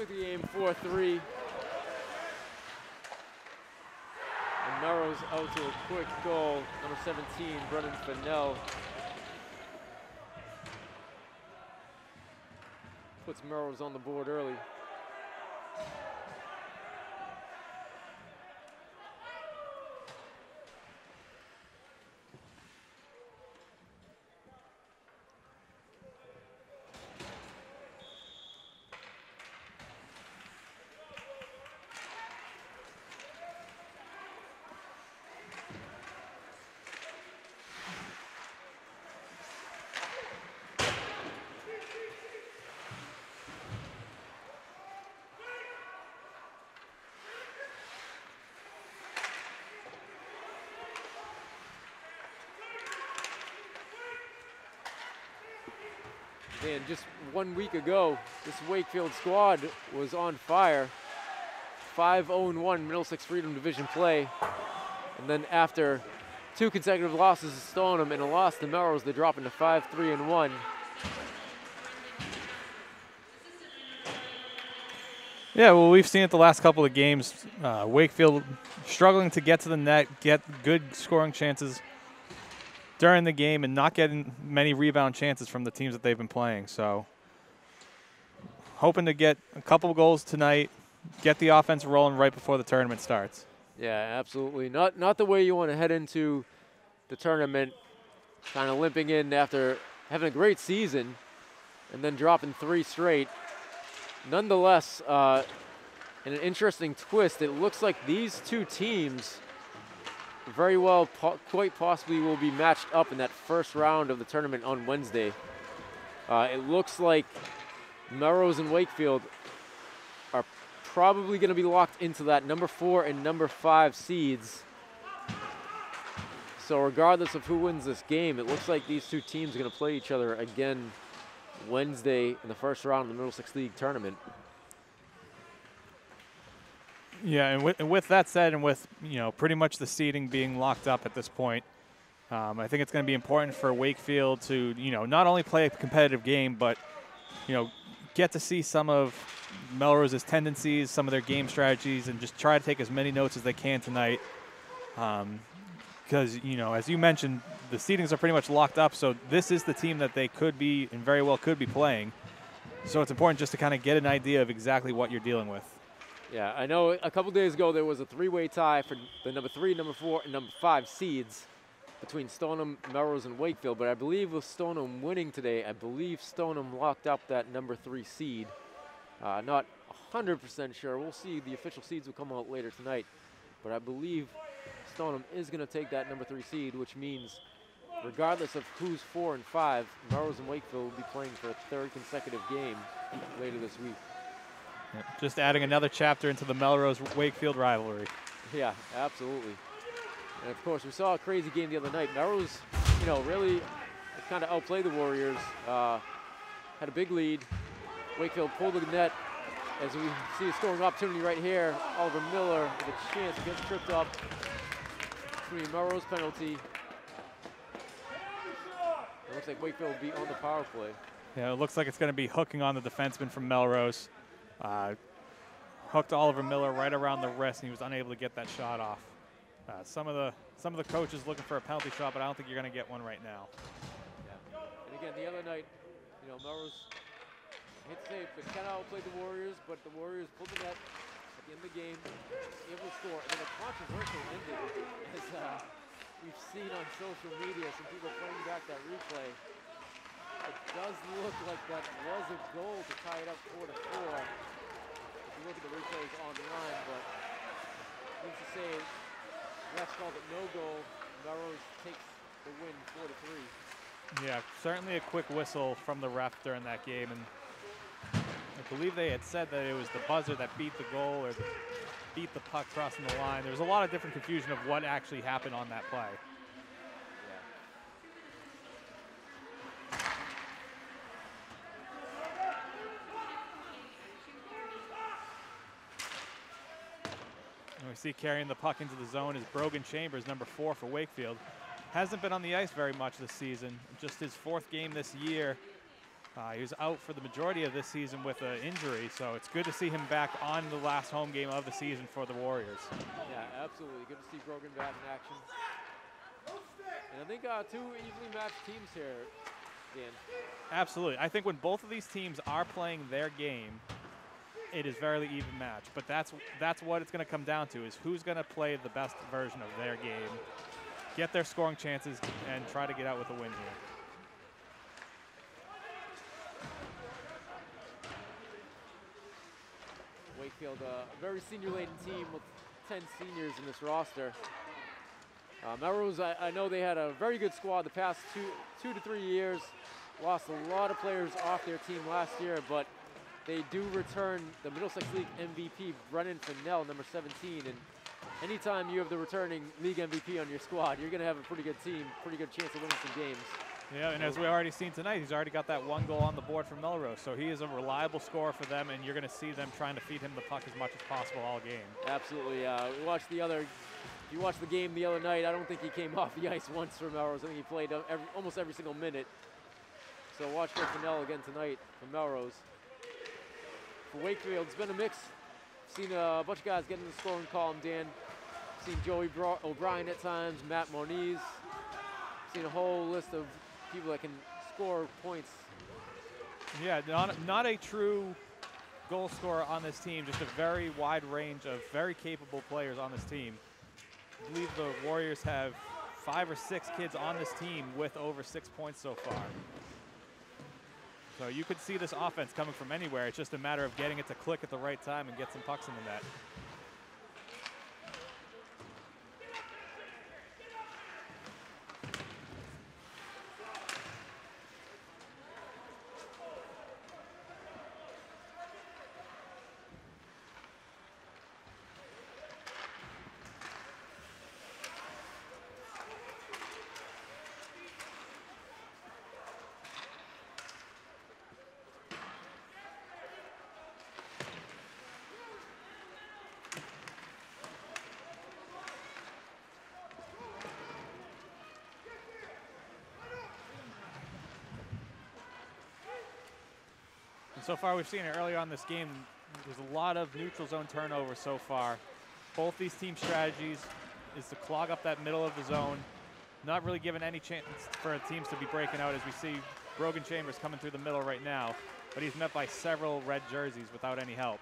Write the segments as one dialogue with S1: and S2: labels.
S1: took the game 4-3. And Melrose out to a quick goal. Number 17, Brennan Fennell. Puts Melrose on the board early. And just 1 week ago, this Wakefield squad was on fire. 5-0-1 Middlesex Freedom Division play. And then after 2 consecutive losses to Stoneham and a loss to Melrose, they drop into 5-3-1.
S2: Yeah, well, we've seen it the last couple of games. Wakefield struggling to get to the net, get good scoring chances during the game, and not getting many rebound chances from the teams that they've been playing. So hoping to get a couple of goals tonight, get the offense rolling right before the tournament starts.
S1: Yeah, absolutely. Not the way you want to head into the tournament, kind of limping in after having a great season and then dropping 3 straight. Nonetheless, in an interesting twist, it looks like these 2 teams very well, quite possibly will be matched up in that first round of the tournament on Wednesday. It looks like Melrose and Wakefield are probably going to be locked into that number 4 and number 5 seeds. So regardless of who wins this game, it looks like these 2 teams are going to play each other again Wednesday in the first round of the Middlesex League tournament.
S2: Yeah, and with that said, and with pretty much the seeding being locked up at this point, I think it's going to be important for Wakefield to not only play a competitive game, but get to see some of Melrose's tendencies, some of their game strategies, and just try to take as many notes as they can tonight. Because as you mentioned, the seedings are pretty much locked up, so this is the team that they could be and very well could be playing. So it's important just to kind of get an idea of exactly what you're dealing with.
S1: Yeah, I know a couple days ago there was a 3-way tie for the number 3, number 4, and number 5 seeds between Stoneham, Melrose, and Wakefield. But I believe with Stoneham winning today, I believe Stoneham locked up that number 3 seed. Not 100% sure. We'll see. The official seeds will come out later tonight. But I believe Stoneham is going to take that number 3 seed, which means regardless of who's 4 and 5, Melrose and Wakefield will be playing for a 3rd consecutive game later this week.
S2: Just adding another chapter into the Melrose-Wakefield rivalry.
S1: Yeah, absolutely. And of course, we saw a crazy game the other night. Melrose, really kind of outplayed the Warriors. Had a big lead. Wakefield pulled the net. As we see a scoring opportunity right here, Oliver Miller with a chance, gets tripped up. Between Melrose penalty. It looks like Wakefield will be on the power play.
S2: Yeah, it looks like it's going to be hooking on the defenseman from Melrose. Hooked Oliver Miller right around the wrist, and he was unable to get that shot off. Some of the coaches looking for a penalty shot, but I don't think you're going to get one right now.
S1: Yeah. And again, the other night, Melrose, I hate to say it, but kind of outplayed the Warriors, but the Warriors pulled the net at the end of the game, able to score. And then a controversial ending, as we've seen on social media, some people playing back that replay. It does look like that was a goal to tie it up 4-4. If you look at the replays online, but needs to say, refs called it no goal. Melrose takes the win 4-3.
S2: Yeah, certainly a quick whistle from the ref during that game, and I believe they had said that it was the buzzer that beat the goal or beat the puck crossing the line. There was a lot of different confusion of what actually happened on that play. And we see carrying the puck into the zone is Brogan Chambers, number 4 for Wakefield. Hasn't been on the ice very much this season, just his 4th game this year. He was out for the majority of this season with an injury, so it's good to see him back on the last home game of the season for the Warriors.
S1: Yeah, absolutely. Good to see Brogan back in action. And I think 2 evenly matched teams here, Dan.
S2: Absolutely. I think when both of these teams are playing their game, it is very even match. But that's what it's going to come down to, is who's going to play the best version of their game, get their scoring chances, and try to get out with a win here.
S1: Wakefield, a very senior-laden team with 10 seniors in this roster. Melrose, I know they had a very good squad the past two to 3 years. Lost a lot of players off their team last year, but they do return the Middlesex League MVP, Brennan Fennell, number 17. And anytime you have the returning league MVP on your squad, you're going to have a pretty good team, pretty good chance of winning some games.
S2: Yeah, and as we already seen tonight, he's already got that 1 goal on the board for Melrose. So he is a reliable scorer for them, and you're going to see them trying to feed him the puck as much as possible all game.
S1: Absolutely. If you watched the game the other night, I don't think he came off the ice once for Melrose. I think he played almost every single minute. So watch for Fennell again tonight for Melrose. For Wakefield, it's been a mix. Seen a bunch of guys get in the scoring column, Dan. Seen Joey O'Brien at times, Matt Moniz. Seen a whole list of people that can score points.
S2: Yeah, not a true goal scorer on this team, just a very wide range of very capable players on this team. I believe the Warriors have 5 or 6 kids on this team with over 6 points so far. So you could see this offense coming from anywhere. It's just a matter of getting it to click at the right time and get some pucks in the net. So far, we've seen it earlier on this game. There's a lot of neutral zone turnovers so far. Both these team strategies is to clog up that middle of the zone, not really giving any chance for teams to be breaking out, as we see Brogan Chambers coming through the middle right now, but he's met by several red jerseys without any help.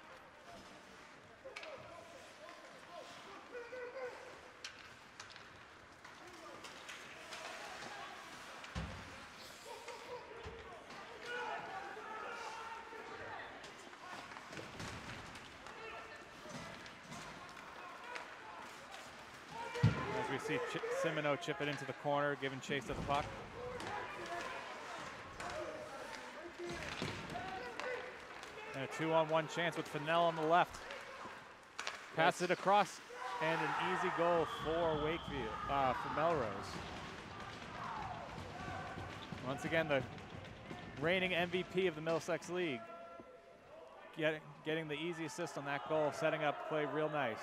S2: See Simino chip it into the corner, giving chase to the puck. And a 2-on-1 chance with Fennell on the left. Pass it across, and an easy goal for Wakefield, for Melrose. Once again, the reigning MVP of the Middlesex League getting the easy assist on that goal, setting up play real nice.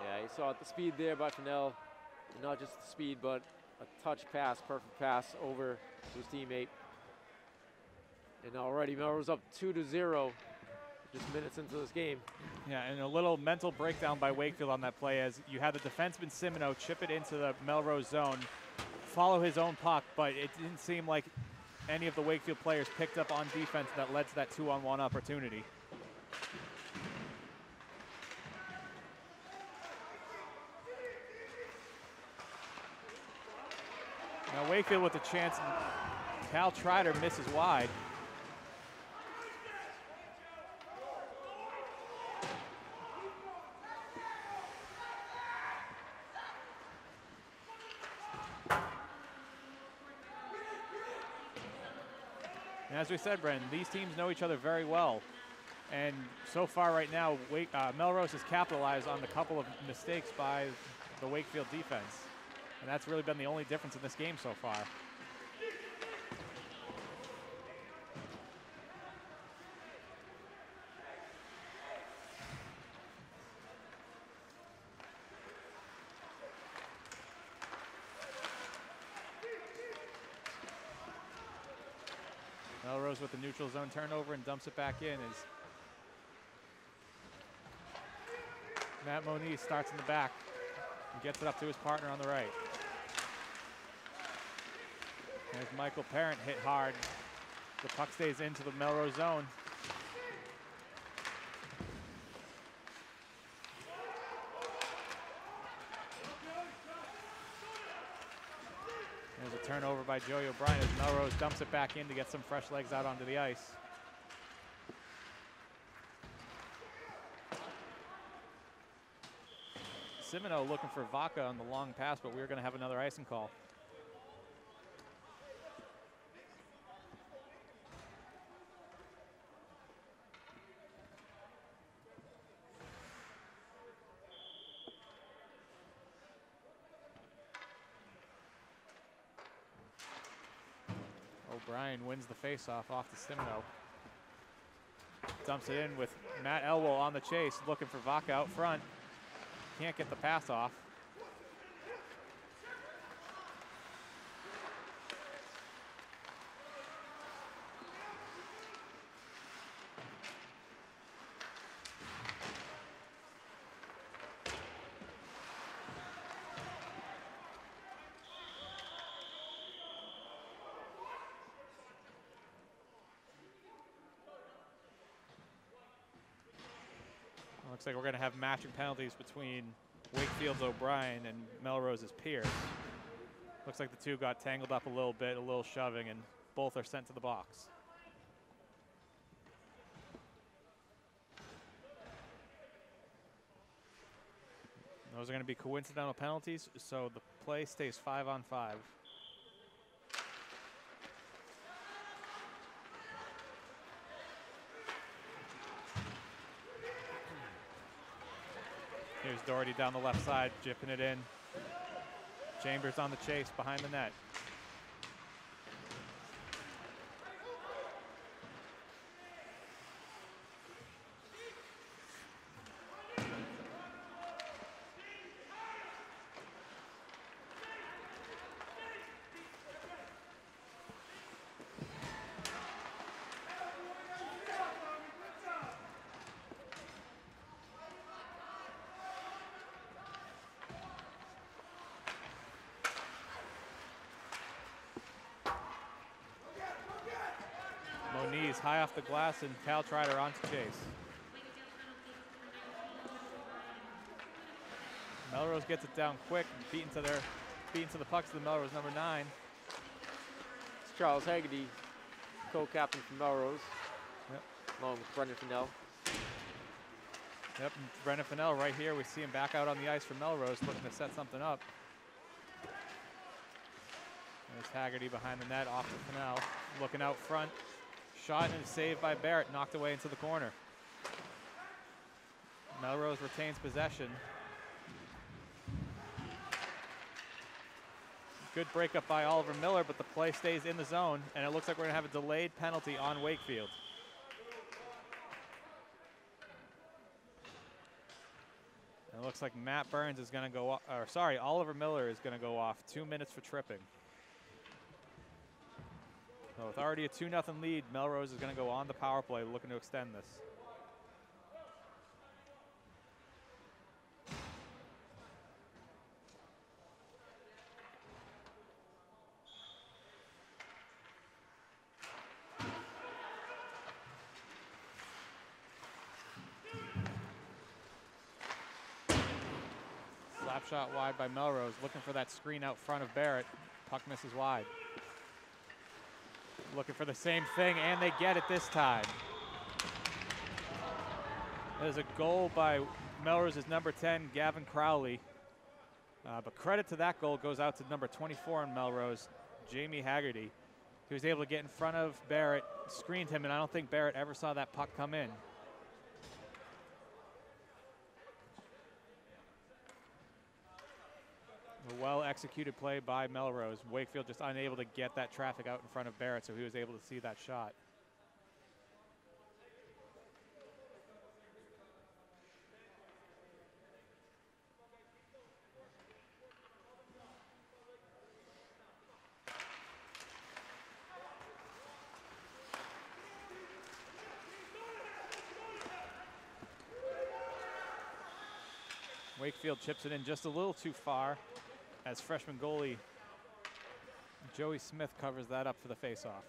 S1: Yeah, you saw the speed there by Fennell. Not just the speed, but a touch pass, perfect pass over to his teammate. And already Melrose up 2-0 just minutes into this game.
S2: Yeah, and a little mental breakdown by Wakefield on that play, as you had the defenseman Simino chip it into the Melrose zone, follow his own puck, but it didn't seem like any of the Wakefield players picked up on defense that led to that 2-on-1 opportunity. Now Wakefield with a chance, and Cal Trider misses wide. And as we said, Brendan, these teams know each other very well. And so far right now, Melrose has capitalized on the couple of mistakes by the Wakefield defense. And that's really been the only difference in this game so far. Melrose Melrose with the neutral zone turnover and dumps it back in as Matt Moniz starts in the back and gets it up to his partner on the right. There's Michael Parent hit hard. The puck stays into the Melrose zone. There's a turnover by Joey O'Brien as Melrose dumps it back in to get some fresh legs out onto the ice. Simino looking for Vaca on the long pass, but we're going to have another icing call. O'Brien wins the faceoff off to Simino. Dumps it in with Matt Elwell on the chase, looking for Vaca out front. Can't get the pass off. Looks like we're going to have matching penalties between Wakefield's O'Brien and Melrose's Pierce. Looks like the two got tangled up a little bit, a little shoving, and both are sent to the box. Those are going to be coincidental penalties, so the play stays 5-on-5. Here's Doherty down the left side, jipping it in. Chambers on the chase behind the net. Moniz high off the glass and Cal Trider on to chase. Melrose gets it down quick, beaten to the puck to the Melrose number 9.
S1: It's Charles Hagerty, co-captain for Melrose, along with Brendan Fennell.
S2: Yep, and Brendan Fennell right here. We see him back out on the ice for Melrose, looking to set something up. There's Hagerty behind the net, off to Fennell, looking out front. Shot and saved by Barrett, knocked away into the corner. Melrose retains possession. Good breakup by Oliver Miller, but the play stays in the zone, and it looks like we're gonna have a delayed penalty on Wakefield. And it looks like Matt Burns is gonna go, or sorry, Oliver Miller is gonna go off. 2 minutes for tripping. So with already a 2-0 lead, Melrose is going to go on the power play, looking to extend this. Slap shot wide by Melrose, looking for that screen out front of Barrett. Puck misses wide. Looking for the same thing, and they get it this time. There's a goal by Melrose's number 10, Gavin Crowley. But credit to that goal goes out to number 24 in Melrose, Jamie Hagerty. He was able to get in front of Barrett, screened him, and I don't think Barrett ever saw that puck come in. A well-executed play by Melrose. Wakefield just unable to get that traffic out in front of Barrett, so he was able to see that shot. Wakefield chips it in just a little too far as freshman goalie Joey Smith covers that up for the faceoff.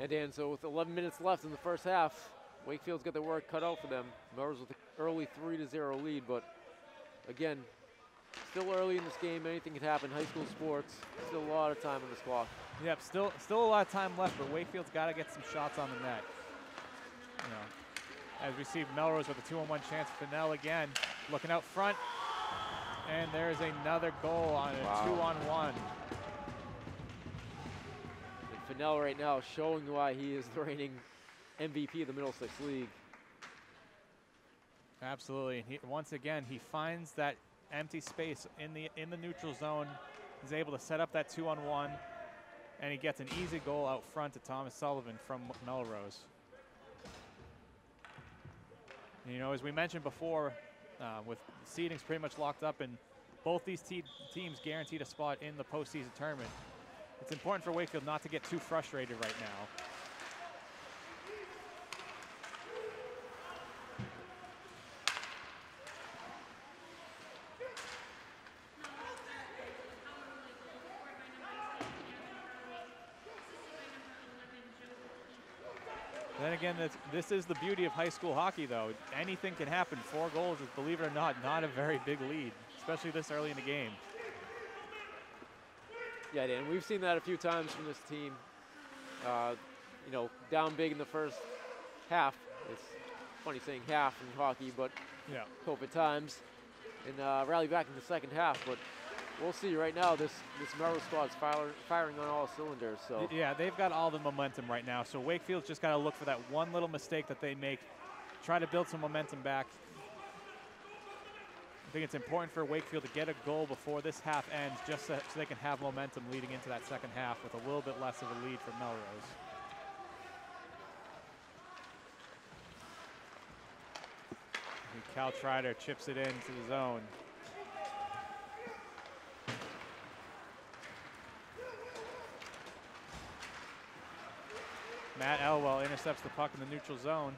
S1: Yeah, Dan, so with 11 minutes left in the first half, Wakefield's got their work cut out for them. Melrose with an early 3-0 lead, but again, still early in this game. Anything can happen. High school sports, still a lot of time on this clock.
S2: Yep, still a lot of time left, but Wakefield's got to get some shots on the net. You know, as we see Melrose with a 2-on-1 chance. Fennell again, looking out front, and there's another goal on a 2-on-1.
S1: And Fennell right now showing why he is the reigning MVP of the Middlesex League.
S2: Absolutely, and once again he finds that empty space in the neutral zone. He's able to set up that 2-on-1, and he gets an easy goal out front to Thomas Sullivan from Melrose. And, you know, as we mentioned before, with seedings pretty much locked up and both these teams guaranteed a spot in the postseason tournament, it's important for Wakefield not to get too frustrated right now. Then again, this is the beauty of high school hockey, though. Anything can happen. 4 goals is, believe it or not a very big lead, especially this early in the game.
S1: Yeah, Dan, we've seen that a few times from this team. You know, down big in the first half. It's funny saying half in hockey, but
S2: yeah,
S1: COVID times. And rally back in the second half, but we'll see. Right now, this Melrose squad's firing on all cylinders. So
S2: yeah, they've got all the momentum right now. So Wakefield's just got to look for that one little mistake that they make, try to build some momentum back. I think it's important for Wakefield to get a goal before this half ends, just so they can have momentum leading into that second half with a little bit less of a lead for Melrose. And Cal Trider chips it into the zone. Matt Elwell intercepts the puck in the neutral zone.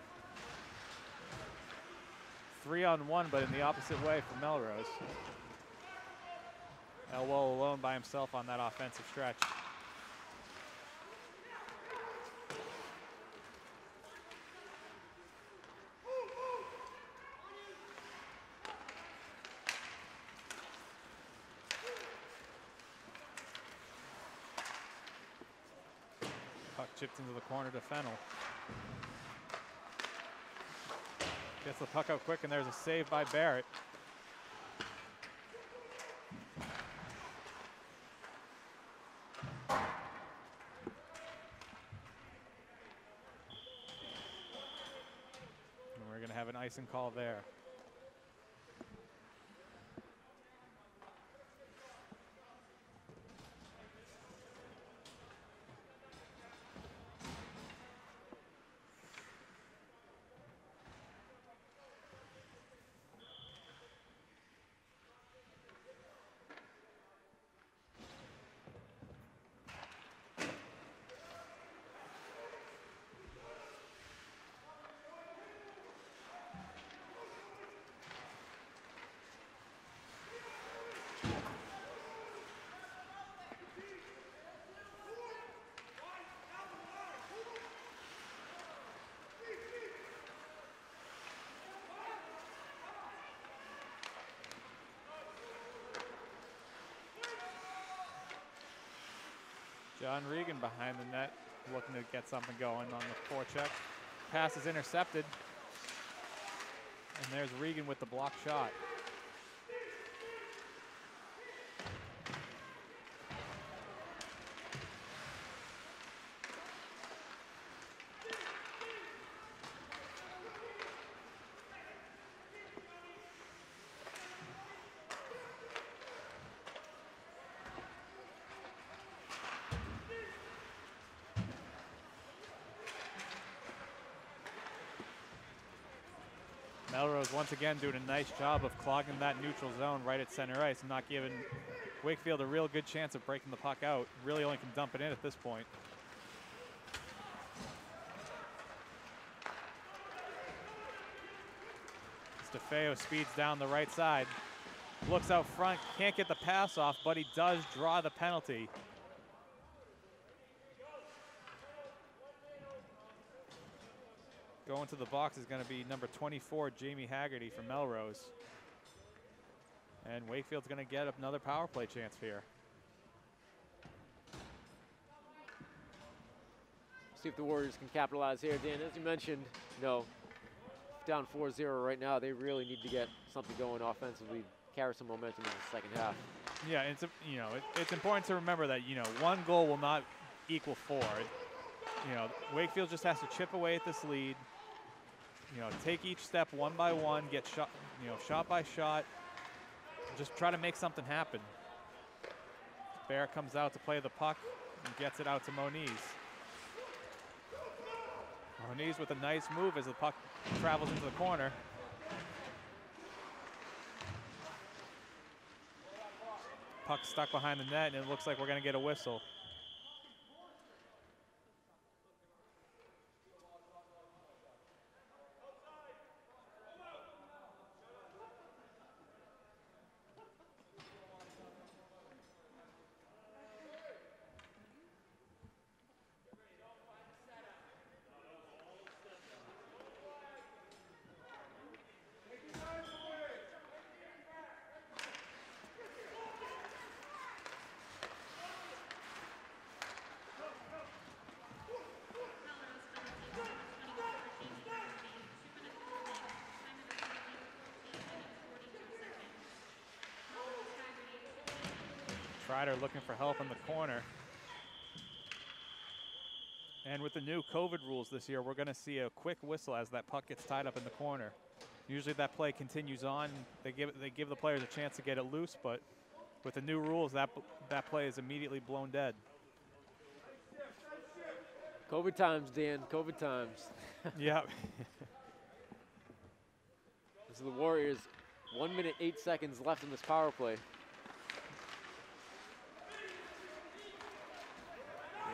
S2: 3-on-1, but in the opposite way for Melrose. Elwell alone by himself on that offensive stretch. Puck chipped into the corner to Fennell. Gets the puck out quick, and there's a save by Barrett. And we're going to have an icing call there. John Regan behind the net, looking to get something going on the forecheck. Pass is intercepted. And there's Regan with the block shot. Melrose once again doing a nice job of clogging that neutral zone right at center ice and not giving Wakefield a real good chance of breaking the puck out. Really only can dump it in at this point. DeFeo speeds down the right side. Looks out front, can't get the pass off, but he does draw the penalty. Going to the box is going to be number 24, Jamie Hagerty from Melrose. And Wakefield's going to get another power play chance here.
S1: See if the Warriors can capitalize here, Dan. As you mentioned, down 4-0 right now, they really need to get something going offensively, carry some momentum in the second half.
S2: Yeah, it's important to remember that, one goal will not equal 4. Wakefield just has to chip away at this lead. Take each step one by one, get shot, shot by shot. Just try to make something happen. Barrett comes out to play the puck and gets it out to Moniz. Moniz with a nice move as the puck travels into the corner. Puck stuck behind the net, and it looks like we're going to get a whistle. Strider looking for help in the corner. And with the new COVID rules this year, we're going to see a quick whistle as that puck gets tied up in the corner. Usually that play continues on. They give the players a chance to get it loose, but with the new rules, that play is immediately blown dead.
S1: COVID times, Dan. COVID times.
S2: Yeah.
S1: This is the Warriors. 1 minute, 8 seconds left in this power play.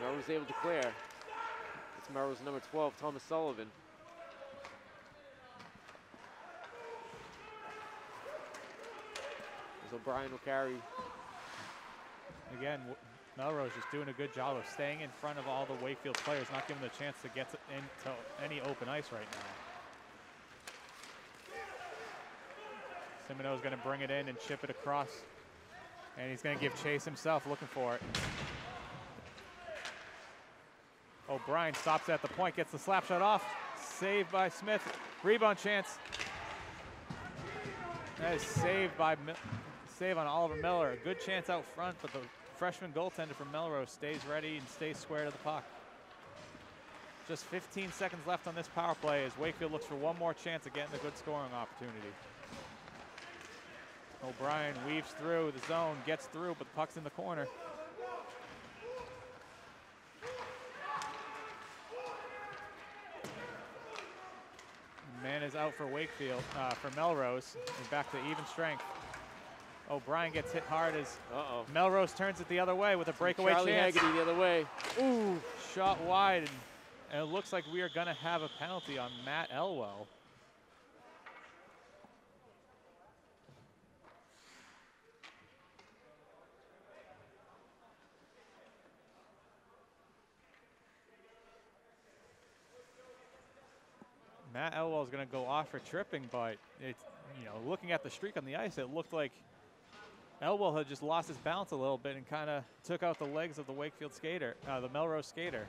S1: Melrose able to clear. It's Melrose number 12, Thomas Sullivan. As O'Brien will carry.
S2: Again, Melrose just doing a good job of staying in front of all the Wakefield players, not giving them a chance to get into any open ice right now. Simoneau's going to bring it in and chip it across. And he's going to give chase himself, looking for it. O'Brien stops at the point, gets the slap shot off. Saved by Smith. Rebound chance. That is save on Oliver Miller. A good chance out front, but the freshman goaltender from Melrose stays ready and stays square to the puck. Just 15 seconds left on this power play as Wakefield looks for one more chance of getting a good scoring opportunity. O'Brien weaves through the zone, gets through, but the puck's in the corner. Man is out for Wakefield, for Melrose, and back to even strength. O'Brien gets hit hard as Melrose turns it the other way with a breakaway
S1: Charlie
S2: chance.
S1: Hagerty the other way.
S2: Ooh, shot wide, and it looks like we are going to have a penalty on Matt Elwell. Matt Elwell is going to go off for tripping, but it's, looking at the streak on the ice, it looked like Elwell had just lost his balance a little bit and kind of took out the legs of the Wakefield skater, the Melrose skater.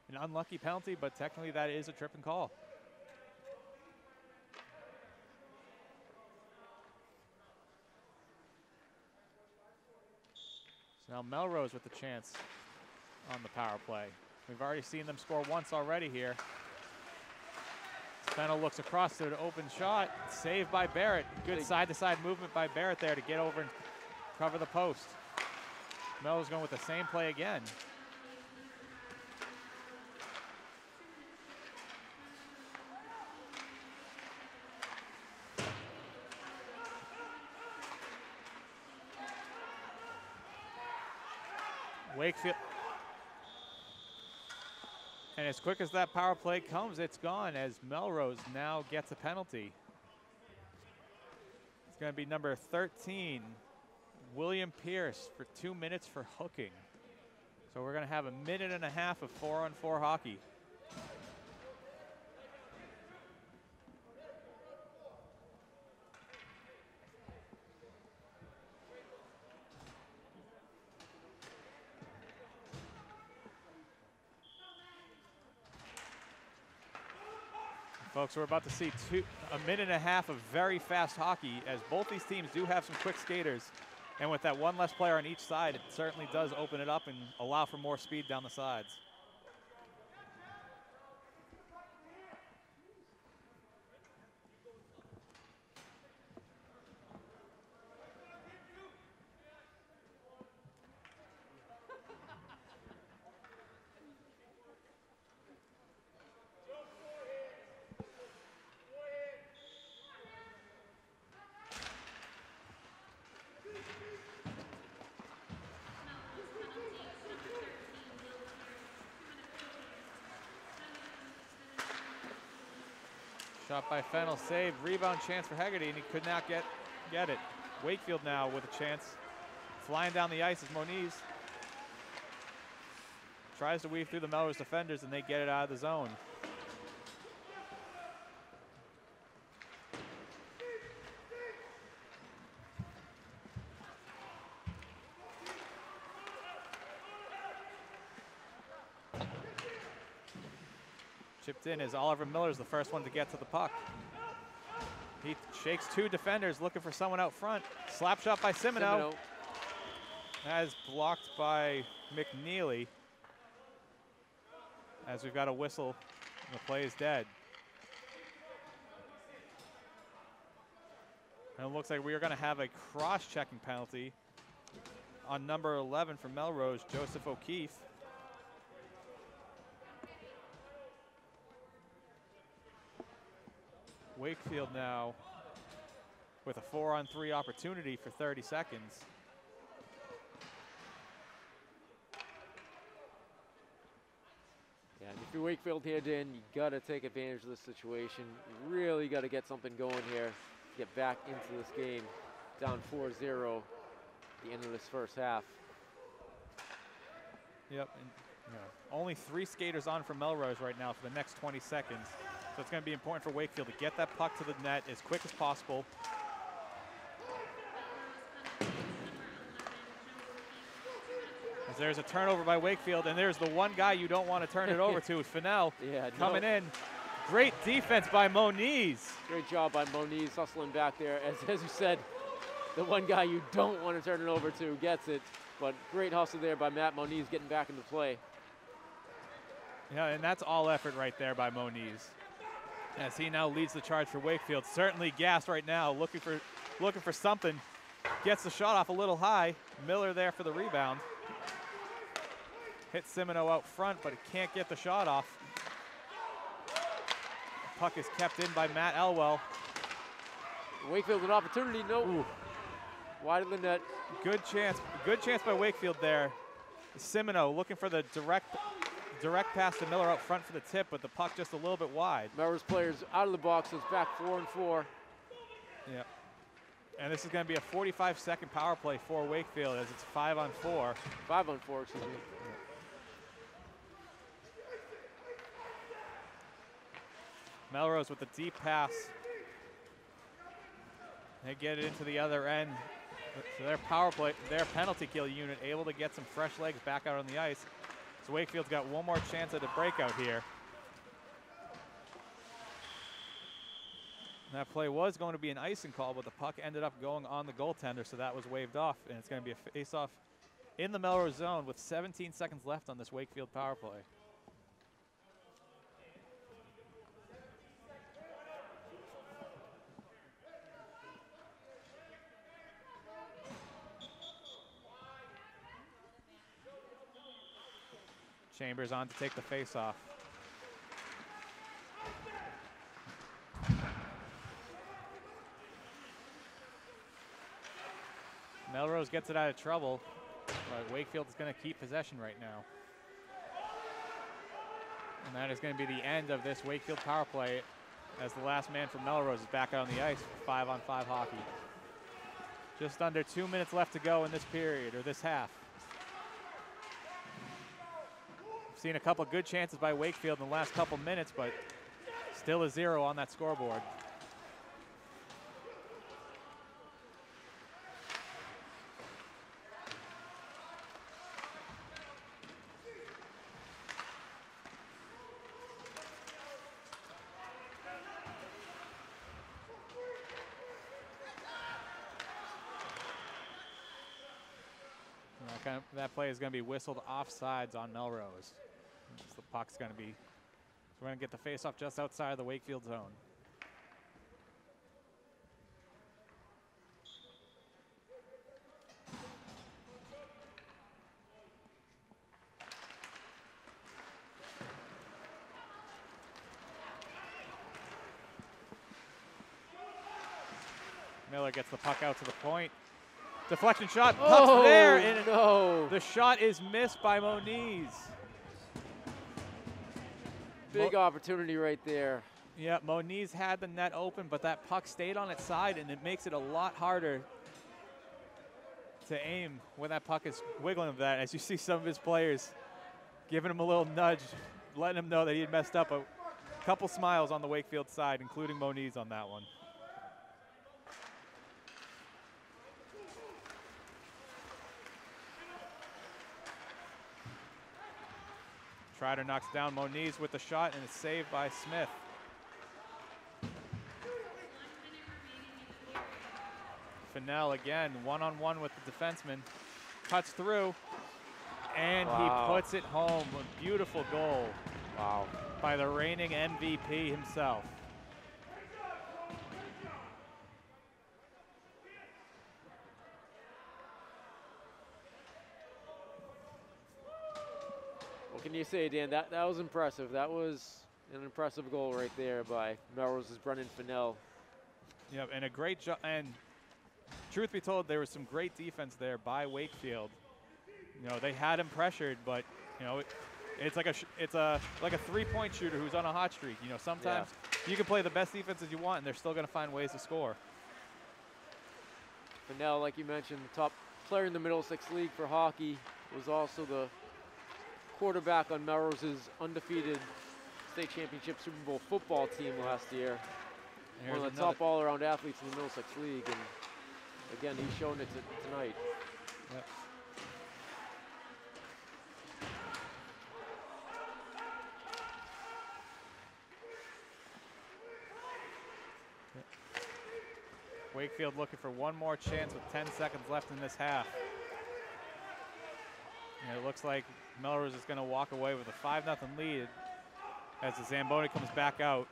S2: An unlucky penalty, but technically that is a tripping call. So now Melrose with the chance on the power play. We've already seen them score once already here. Fennell looks across to an open shot, saved by Barrett. Good side-to-side movement by Barrett there to get over and cover the post. Mel's going with the same play again. Wakefield. And as quick as that power play comes, it's gone as Melrose now gets a penalty. going to be number 13, William Pierce, for 2 minutes for hooking. So we're going to have a minute and a half of 4-on-4 hockey. Folks, we're about to see a minute and a half of very fast hockey, as both these teams do have some quick skaters. And with that one less player on each side, it certainly does open it up and allow for more speed down the sides. Shot by Fennell, saved. Rebound chance for Hagerty, and he could not get it. Wakefield now with a chance. Flying down the ice is Moniz. Tries to weave through the Melrose defenders, and they get it out of the zone. Chipped in as Oliver Miller's the first one to get to the puck. He shakes 2 defenders, looking for someone out front. Slap shot by Simino. That is blocked by McNeely. As we've got a whistle, and the play is dead. And it looks like we are going to have a cross-checking penalty on number 11 for Melrose, Joseph O'Keefe. Wakefield now with a 4-on-3 opportunity for 30 seconds.
S1: Yeah, and if you're Wakefield here, Dan, you got to take advantage of this situation. You really got to get something going here, get back into this game. Down 4-0 at the end of this first half.
S2: Yep, and only 3 skaters on for Melrose right now for the next 20 seconds. So it's going to be important for Wakefield to get that puck to the net as quick as possible. As there's a turnover by Wakefield, and there's the one guy you don't want to turn it over to, Fennell, coming in. Great defense by Moniz.
S1: Great job by Moniz hustling back there. As you said, the one guy you don't want to turn it over to gets it. But great hustle there by Matt Moniz getting back into play.
S2: Yeah, and that's all effort right there by Moniz, as he now leads the charge for Wakefield. Certainly gassed right now, looking for something. Gets the shot off a little high. Miller there for the rebound. Hits Simino out front, but it can't get the shot off. The puck is kept in by Matt Elwell.
S1: Wakefield an opportunity, no. Ooh. Wide of the net.
S2: Good chance by Wakefield there. Simino looking for the direct pass to Miller out front for the tip, but the puck just a little bit wide.
S1: Melrose players out of the box, so it's back 4-4.
S2: Yeah. And this is going to be a 45-second power play for Wakefield, as it's 5-on-4.
S1: 5-on-4, excuse me.
S2: Melrose with the deep pass. They get it into the other end. So their power play, their penalty kill unit able to get some fresh legs back out on the ice. So Wakefield's got one more chance at a breakout here. And that play was going to be an icing call, but the puck ended up going on the goaltender, so that was waved off, and it's going to be a face-off in the Melrose zone with 17 seconds left on this Wakefield power play. Chambers on to take the face-off. Melrose gets it out of trouble, but Wakefield is going to keep possession right now. And that is going to be the end of this Wakefield power play, as the last man from Melrose is back out on the ice for 5-on-5 hockey. Just under 2 minutes left to go in this period, or this half. We've seen a couple good chances by Wakefield in the last couple minutes, but still a 0 on that scoreboard. That play is going to be whistled offsides on Melrose. The puck's going to be, we're going to get the face-off just outside of the Wakefield zone. Miller gets the puck out to the point. Deflection shot, puck's there, and
S1: no.
S2: The shot is missed by Moniz.
S1: Big opportunity right there.
S2: Yeah, Moniz had the net open, but that puck stayed on its side, and it makes it a lot harder to aim when that puck is wiggling with that. As you see some of his players giving him a little nudge, letting him know that he had messed up. A couple smiles on the Wakefield side, including Moniz on that one. Trotter knocks down Moniz with the shot, and it's saved by Smith. Fennell again, one-on-one with the defenseman. Cuts through, and he puts it home. A beautiful goal by the reigning MVP himself.
S1: What can you say, Dan? That was impressive. That was an impressive goal right there by Melrose's Brendan Fennell.
S2: Yep, and a great job. And truth be told, there was some great defense there by Wakefield. You know, they had him pressured, but you know, it's like a three-point shooter who's on a hot streak. You know, sometimes you can play the best defense as you want, and they're still going to find ways to score.
S1: Fennell, like you mentioned, the top player in the Middlesex League for hockey, was also the quarterback on Melrose's undefeated state championship Super Bowl football team last year. One of the top all-around athletes in the Middlesex League, and again, he's shown it tonight.
S2: Yep. Wakefield looking for one more chance with 10 seconds left in this half. And it looks like Melrose is going to walk away with a 5-0 lead as the Zamboni comes back out.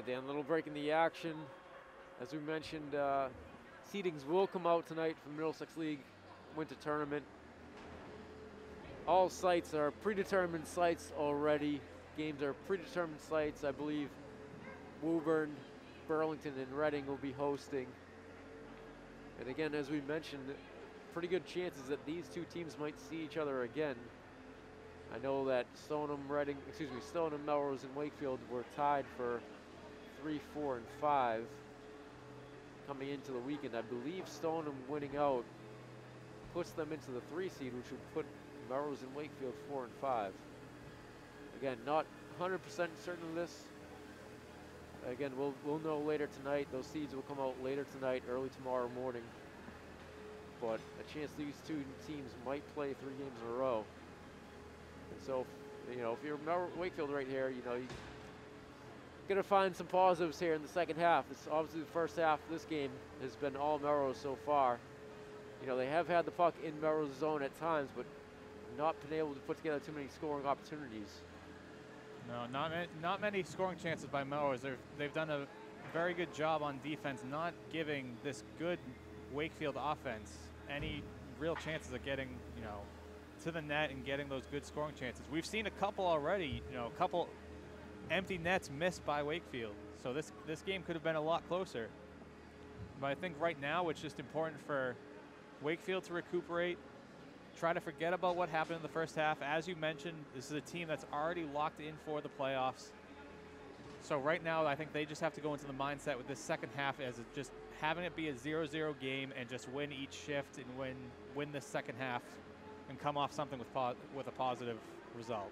S1: Dan, a little break in the action. As we mentioned, seedings will come out tonight from Middlesex League Winter Tournament. All sites are predetermined sites already. Games are predetermined sites. I believe Woburn, Burlington, and Reading will be hosting. And again, as we mentioned, pretty good chances that these two teams might see each other again. I know that Stoneham, Melrose, and Wakefield were tied for 3, 4, and 5 coming into the weekend. I believe Stoneham winning out puts them into the 3 seed, which would put Melrose and Wakefield 4 and 5. Again, not 100% certain of this. Again, we'll know later tonight. Those seeds will come out later tonight, early tomorrow morning. but a chance these two teams might play 3 games in a row. And so, if you're Wakefield right here, you're going to find some positives here in the second half. It's obviously the first half of this game has been all Melrose so far. They have had the puck in Melrose's zone at times, but not been able to put together too many scoring opportunities.
S2: No, not many scoring chances by Melrose. They've done a very good job on defense, not giving this good Wakefield offense any real chances of getting, to the net and getting those good scoring chances. We've seen a couple already, a couple empty nets missed by Wakefield. So this game could have been a lot closer. But I think right now it's just important for Wakefield to recuperate, try to forget about what happened in the first half. As you mentioned, this is a team that's already locked in for the playoffs. So right now, I think they just have to go into the mindset with this second half as just having it be a 0-0 game and just win each shift and win this second half and come off something with a positive result.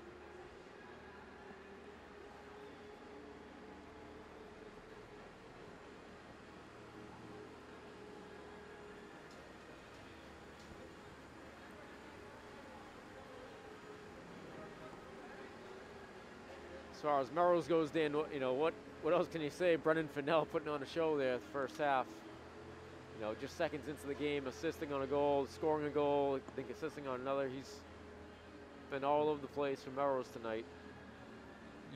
S1: As far as Melrose goes, Dan, what else can you say? Brendan Fennell putting on a show there the first half. Just seconds into the game, assisting on a goal, scoring a goal, I think assisting on another. He's been all over the place for Melrose tonight.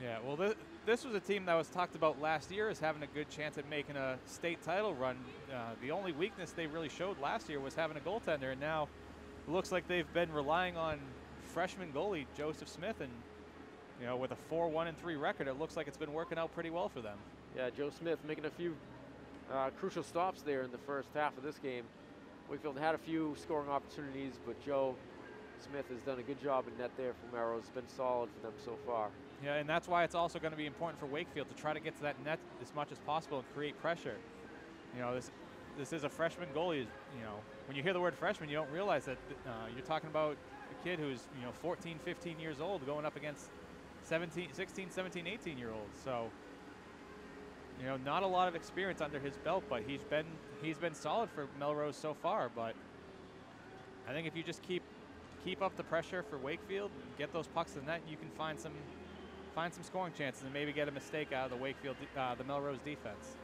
S2: Yeah, well, this was a team that was talked about last year as having a good chance at making a state title run. The only weakness they really showed last year was having a goaltender, and now it looks like they've been relying on freshman goalie Joseph Smith, and with a 4-1-3 record, it looks like it's been working out pretty well for them.
S1: Yeah, Joe Smith making a few crucial stops there in the first half of this game. Wakefield had a few scoring opportunities, but Joe Smith has done a good job in net there for Melrose. It's been solid for them so far.
S2: Yeah, and that's why it's also going to be important for Wakefield to try to get to that net as much as possible and create pressure. This is a freshman goalie. When you hear the word freshman, you don't realize that you're talking about a kid who's 14, 15 years old going up against 16, 17, 18-year-olds. So, not a lot of experience under his belt, but he's been solid for Melrose so far. But I think if you just keep up the pressure for Wakefield and get those pucks to the net, you can find some scoring chances and maybe get a mistake out of the Melrose defense.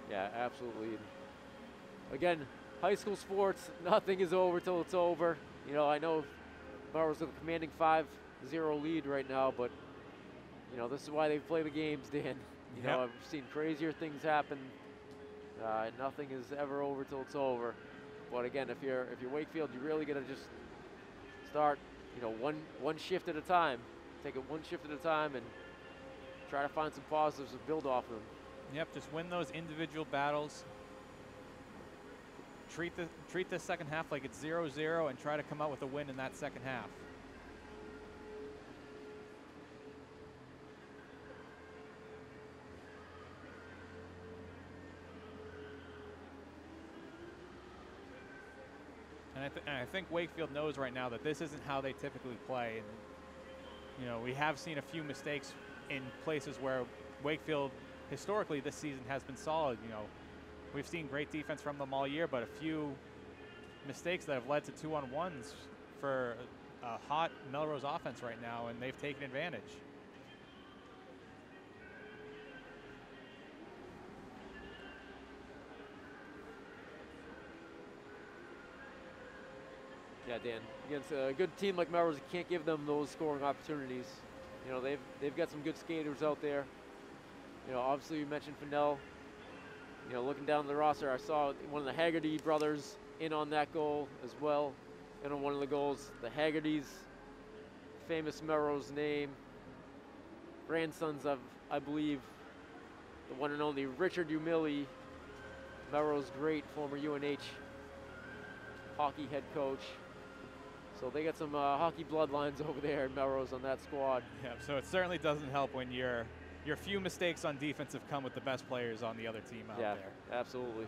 S1: Yeah, absolutely. Again, high school sports, nothing is over till it's over. I know Melrose with a commanding 5-0 lead right now, but this is why they play the games, Dan.
S2: Yep.
S1: I've seen crazier things happen. Nothing is ever over till it's over. But again, if you're Wakefield, you really gotta just start, one shift at a time. Take it one shift at a time and try to find some positives and build off of them.
S2: Yep, just win those individual battles. Treat the second half like it's 0-0 and try to come out with a win in that second half. And I think Wakefield knows right now that this isn't how they typically play. And, we have seen a few mistakes in places where Wakefield historically this season has been solid. We've seen great defense from them all year, but a few mistakes that have led to 2-on-1s for a hot Melrose offense right now, and they've taken advantage.
S1: Yeah, Dan. Against a good team like Melrose, you can't give them those scoring opportunities. They've got some good skaters out there. Obviously you mentioned Fennell. Looking down the roster, I saw one of the Hagerty brothers in on that goal as well. And on one of the goals, the Hagerty's famous Melrose name. Grandsons of, I believe, the one and only Richard Umili, Melrose great former UNH hockey head coach. So they got some hockey bloodlines over there in Melrose on that squad.
S2: Yeah, so it certainly doesn't help when your few mistakes on defense have come with the best players on the other team out there.
S1: Yeah, absolutely.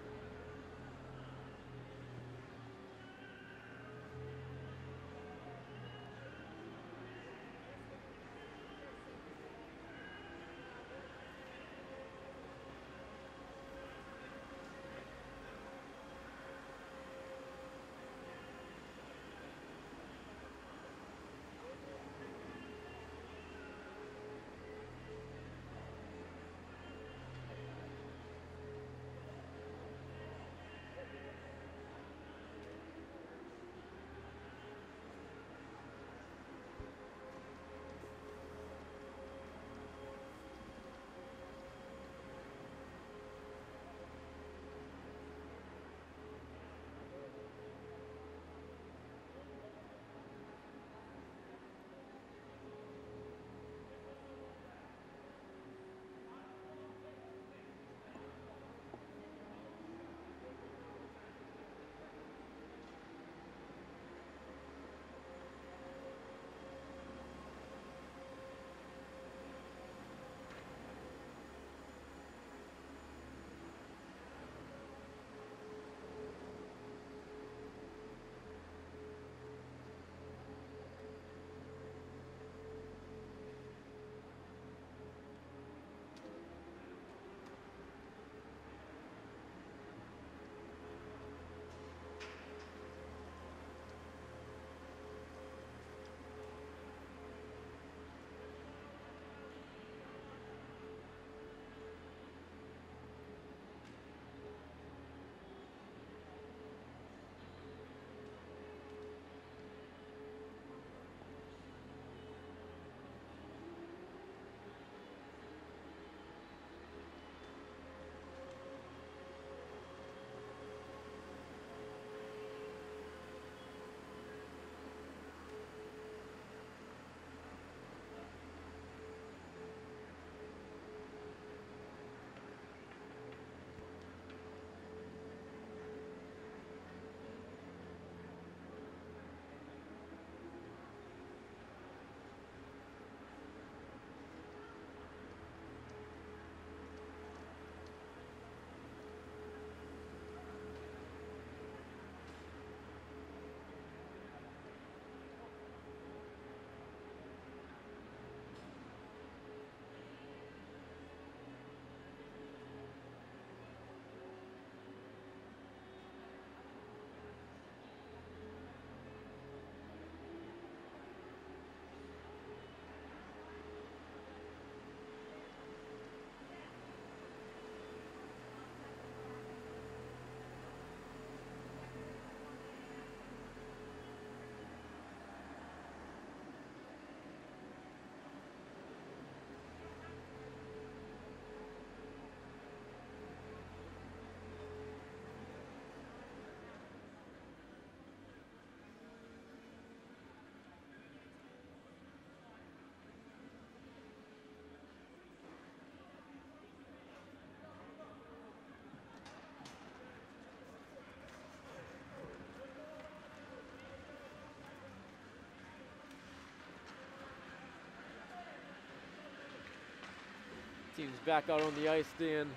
S1: Team's back out on the ice, Dan.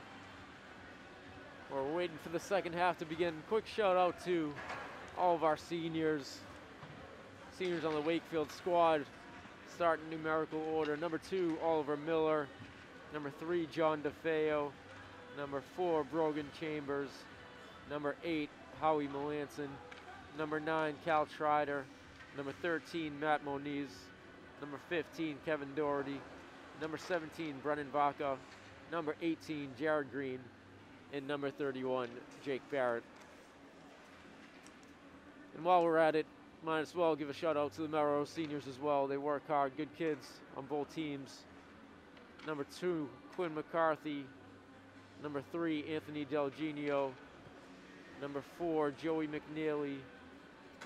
S1: We're waiting for the second half to begin. Quick shout out to all of our seniors. Seniors on the Wakefield squad, starting numerical order. Number 2, Oliver Miller. Number 3, John DeFeo. Number 4, Brogan Chambers. Number 8, Howie Melanson. Number 9, Cal Trider. Number 13, Matt Moniz. Number 15, Kevin Doherty. Number 17, Brennan Vaca. Number 18, Jared Green. And number 31, Jake Barrett. And while we're at it, might as well give a shout out to the Melrose seniors as well. They work hard, good kids on both teams. Number 2, Quinn McCarthy. Number 3, Anthony Del Genio. Number 4, Joey McNeely.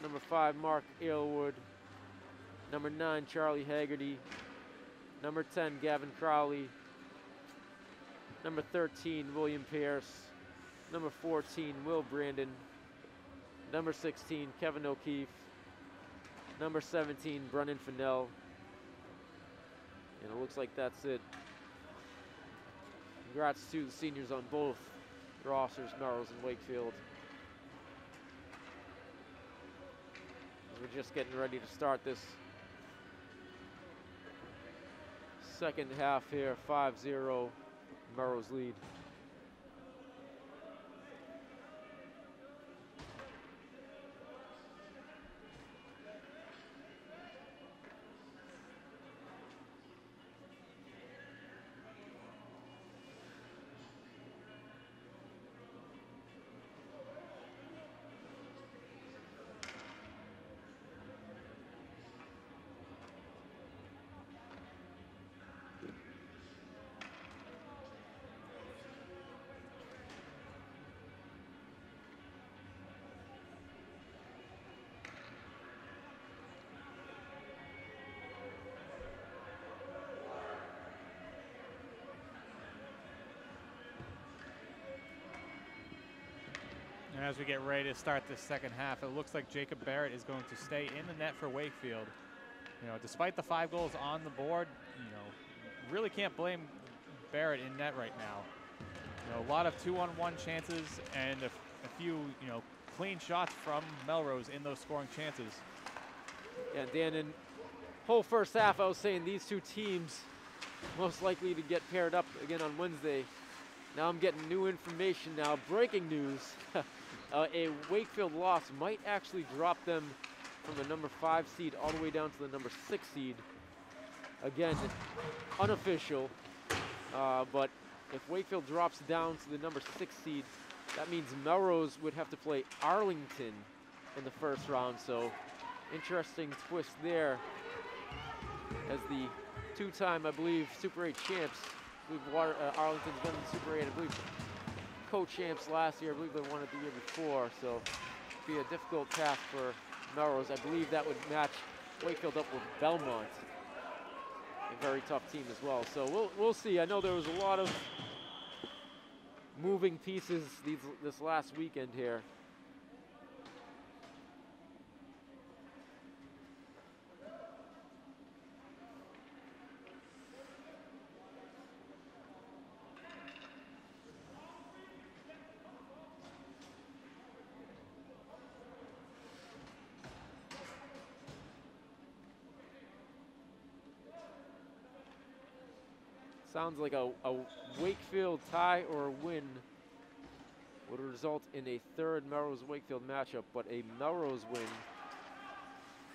S1: Number 5, Mark Aylwood. Number 9, Charlie Hagerty. Number 10, Gavin Crowley. Number 13, William Pierce. Number 14, Will Brandon. Number 16, Kevin O'Keefe. Number 17, Brennan Fennell. And it looks like that's it. Congrats to the seniors on both rosters, Melrose and Wakefield. As we're just getting ready to start this second half here, 5-0, Melrose lead.
S2: And as we get ready to start this second half, it looks like Jacob Barrett is going to stay in the net for Wakefield. You know, despite the 5 goals on the board, you know, really can't blame Barrett in net right now. You know, a lot of 2-on-1 chances and a few, you know, clean shots from Melrose in those scoring chances.
S1: Yeah, Dan, in whole first half, I was saying these two teams most likely to get paired up again on Wednesday. Now I'm getting new information now. Breaking news. A Wakefield loss might actually drop them from the number 5 seed all the way down to the number 6 seed. Again, unofficial. But if Wakefield drops down to the number 6 seed, that means Melrose would have to play Arlington in the first round. So interesting twist there, as the 2-time, I believe, Super 8 champs. I believe Arlington's been in the Super 8, I believe, co-champs last year. I believe they won it the year before, so it'd be a difficult task for Melrose. I believe that would match Wakefield up with Belmont, a very tough team as well. So we'll see. I know there was a lot of moving pieces this last weekend here. Sounds like a Wakefield tie or a win would result in a third Melrose-Wakefield matchup, but a Melrose win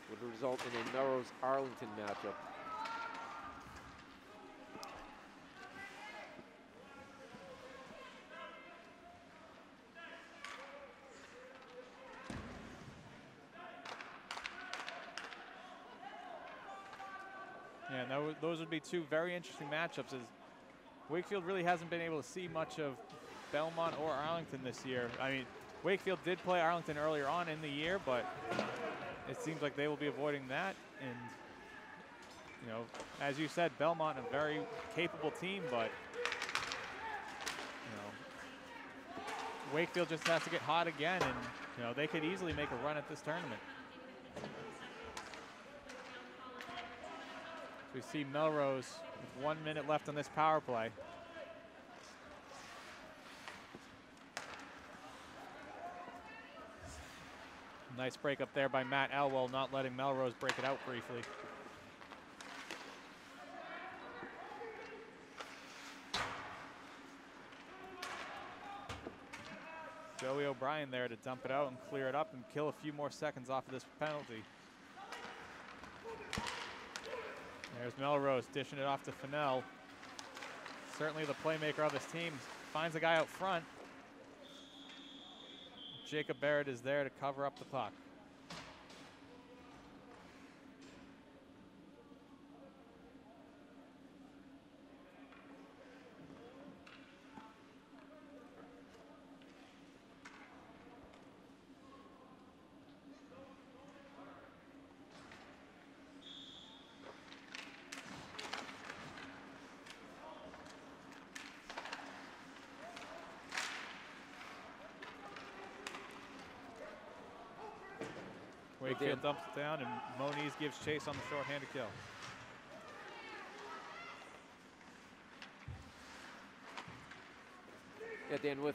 S1: would result in a Melrose-Arlington matchup.
S2: Yeah, those would be 2 very interesting matchups, as Wakefield really hasn't been able to see much of Belmont or Arlington this year. I mean, Wakefield did play Arlington earlier on in the year, but it seems like they will be avoiding that. And, you know, as you said, Belmont, a very capable team, but, you know, Wakefield just has to get hot again, and, you know, they could easily make a run at this tournament. We see Melrose with 1 minute left on this power play. Nice break up there by Matt Elwell, not letting Melrose break it out briefly. Joey O'Brien there to dump it out and clear it up and kill a few more seconds off of this penalty. There's Melrose dishing it off to Fennell. Certainly the playmaker of this team. Finds a guy out front. Jacob Barrett is there to cover up the puck. Wakefield dumps it down, and Moniz gives chase on the shorthanded kill.
S1: Yeah, Dan, with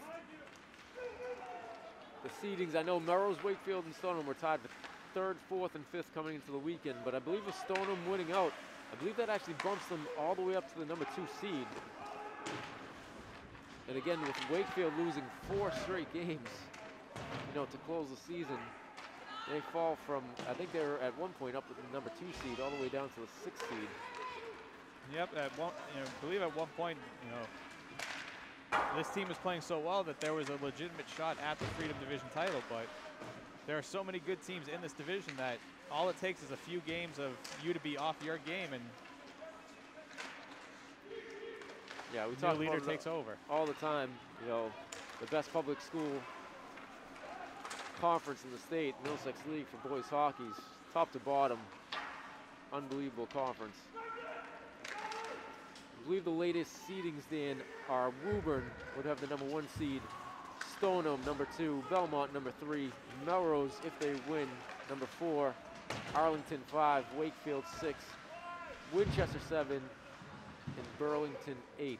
S1: the seedings, I know Melrose, Wakefield, and Stoneham were tied for 3rd, 4th, and 5th coming into the weekend, but I believe with Stoneham winning out, I believe that actually bumps them all the way up to the number 2 seed. And again, with Wakefield losing 4 straight games, you know, to close the season, they fall from, I think they were at one point up to the number 2 seed all the way down to the 6th seed.
S2: Yep, at one, I believe at one point, this team was playing so well that there was a legitimate shot at the Freedom Division title, but there are so many good teams in this division that all it takes is a few games of you to be off your game, and
S1: yeah, we talk
S2: leader
S1: about
S2: takes over
S1: all the time. You know, the best public school conference in the state, Middlesex League for boys hockey, top to bottom, unbelievable conference. I believe the latest seedings, Dan, are Woburn would have the number 1 seed, Stoneham number 2, Belmont number 3, Melrose, if they win, number 4, Arlington 5, Wakefield 6, Winchester 7, and Burlington 8.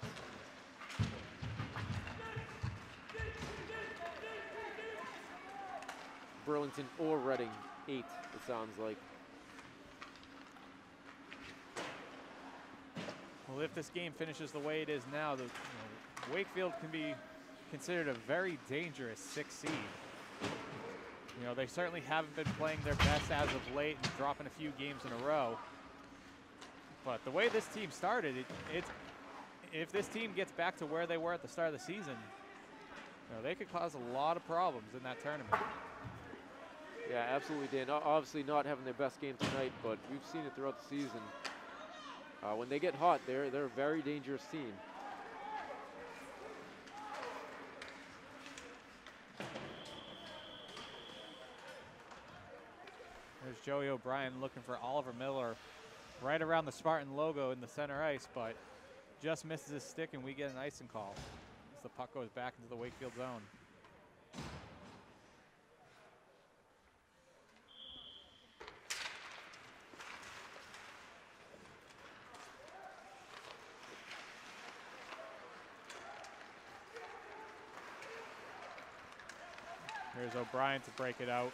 S1: Burlington or Reading 8, it sounds like.
S2: Well, if this game finishes the way it is now, Wakefield can be considered a very dangerous 6th seed. They certainly haven't been playing their best as of late and dropping a few games in a row. But the way this team started, if this team gets back to where they were at the start of the season, they could cause a lot of problems in that tournament.
S1: Yeah, absolutely, Dan. Obviously not having their best game tonight, but we've seen it throughout the season. When they get hot, they're a very dangerous team.
S2: There's Joey O'Brien looking for Oliver Miller right around the Spartan logo in the center ice, but just misses his stick, and we get an icing call as the puck goes back into the Wakefield zone. Here's O'Brien to break it out.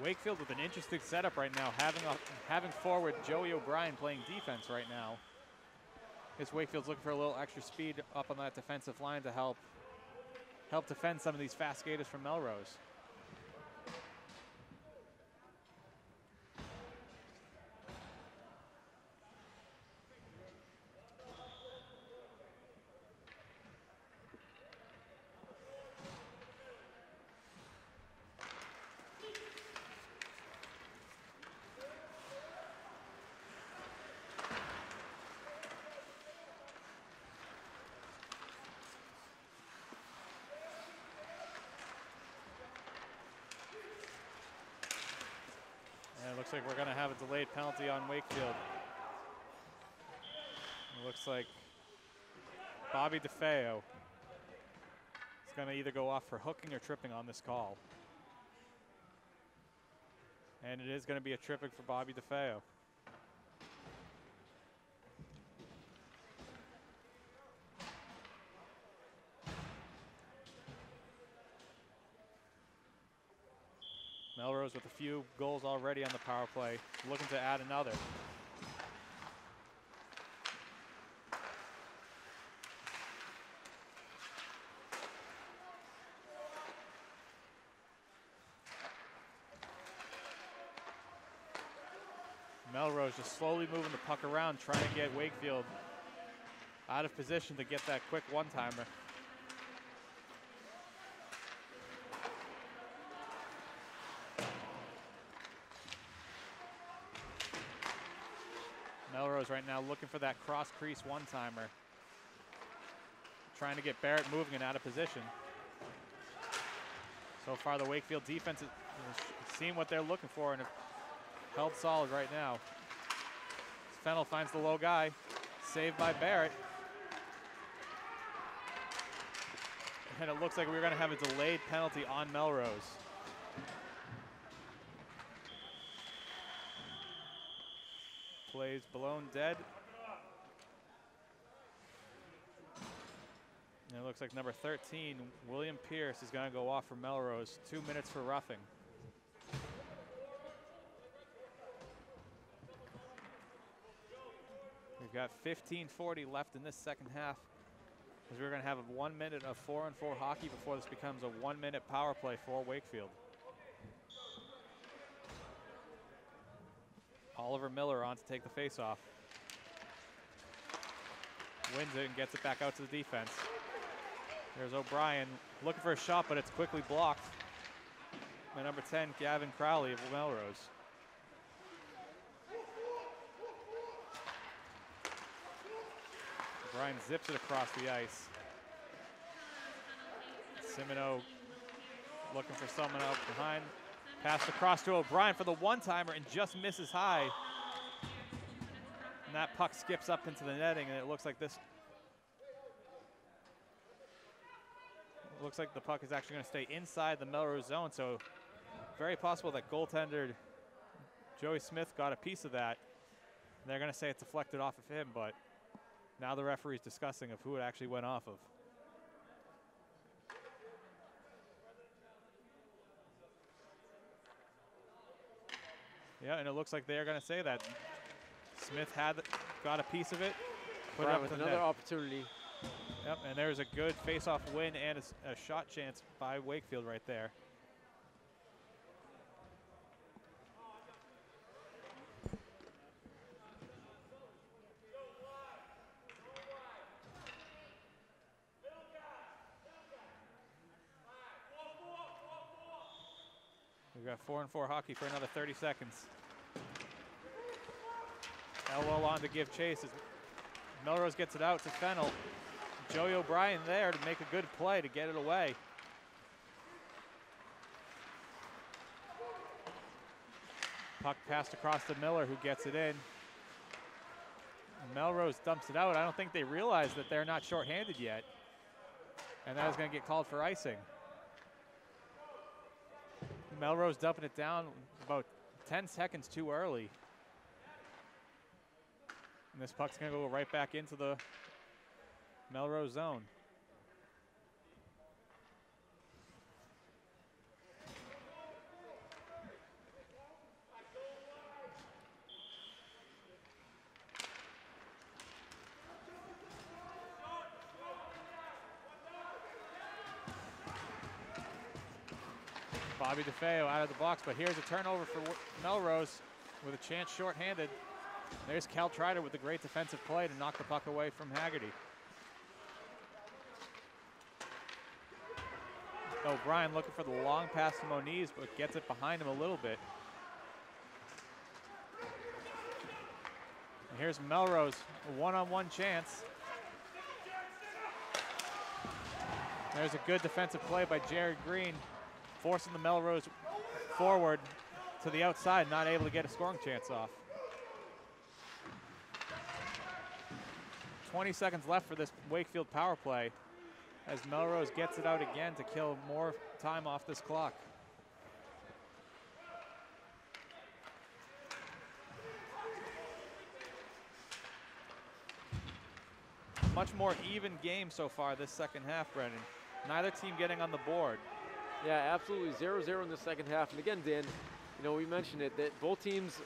S2: Wakefield with an interesting setup right now, having forward Joey O'Brien playing defense right now. I guess Wakefield's looking for a little extra speed up on that defensive line to help defend some of these fast skaters from Melrose. And it looks like we're going to have a delayed penalty on Wakefield. It looks like Bobby DeFeo is going to either go off for hooking or tripping on this call. And it is going to be a tripping for Bobby DeFeo. Melrose with a few goals already on the power play, looking to add another. Melrose just slowly moving the puck around, trying to get Wakefield out of position to get that quick one-timer. Melrose right now looking for that cross-crease one-timer. Trying to get Barrett moving and out of position. So far the Wakefield defense has seen what they're looking for and have held solid right now. Fennell finds the low guy. Saved by Barrett. And it looks like we're going to have a delayed penalty on Melrose. Plays blown dead. And it looks like number 13, William Pierce, is going to go off for Melrose. 2 minutes for roughing. We've got 15:40 left in this second half, as we're going to have 1 minute of 4-on-4 hockey before this becomes a 1-minute power play for Wakefield. Oliver Miller on to take the face-off. Wins it and gets it back out to the defense. There's O'Brien looking for a shot, but it's quickly blocked by number 10, Gavin Crowley of Melrose. O'Brien zips it across the ice. Simoneau looking for someone out behind. Passed across to O'Brien for the one-timer and just misses high. And that puck skips up into the netting, and it looks like this. It looks like the puck is actually going to stay inside the Melrose zone, so very possible that goaltender Joey Smith got a piece of that. And they're going to say it deflected off of him, but now the referee's discussing of who it actually went off of. Yeah, and it looks like they're going to say that Smith got a piece of it. Put it up with
S1: another opportunity.
S2: Yep, and there's a good face-off win and a shot chance by Wakefield right there. We've got 4-on-4 hockey for another 30 seconds. Elwell on to give chase as Melrose gets it out to Fennell. Joey O'Brien there to make a good play to get it away. Puck passed across to Miller, who gets it in. Melrose dumps it out. I don't think they realize that they're not shorthanded yet. And that is going to get called for icing. Melrose dumping it down about 10 seconds too early. And this puck's going to go right back into the Melrose zone. Bobby DeFeo out of the box, but here's a turnover for Melrose with a chance shorthanded. There's Cal Trider with a great defensive play to knock the puck away from Hagerty. O'Brien looking for the long pass to Moniz, but gets it behind him a little bit. And here's Melrose, a one-on-one chance. There's a good defensive play by Jared Green, forcing the Melrose forward to the outside, not able to get a scoring chance off. 20 seconds left for this Wakefield power play as Melrose gets it out again to kill more time off this clock. Much more even game so far this second half, Brendan. Neither team getting on the board.
S1: Yeah, absolutely. 0-0 in the second half. And again, Dan, you know, we mentioned it, that both teams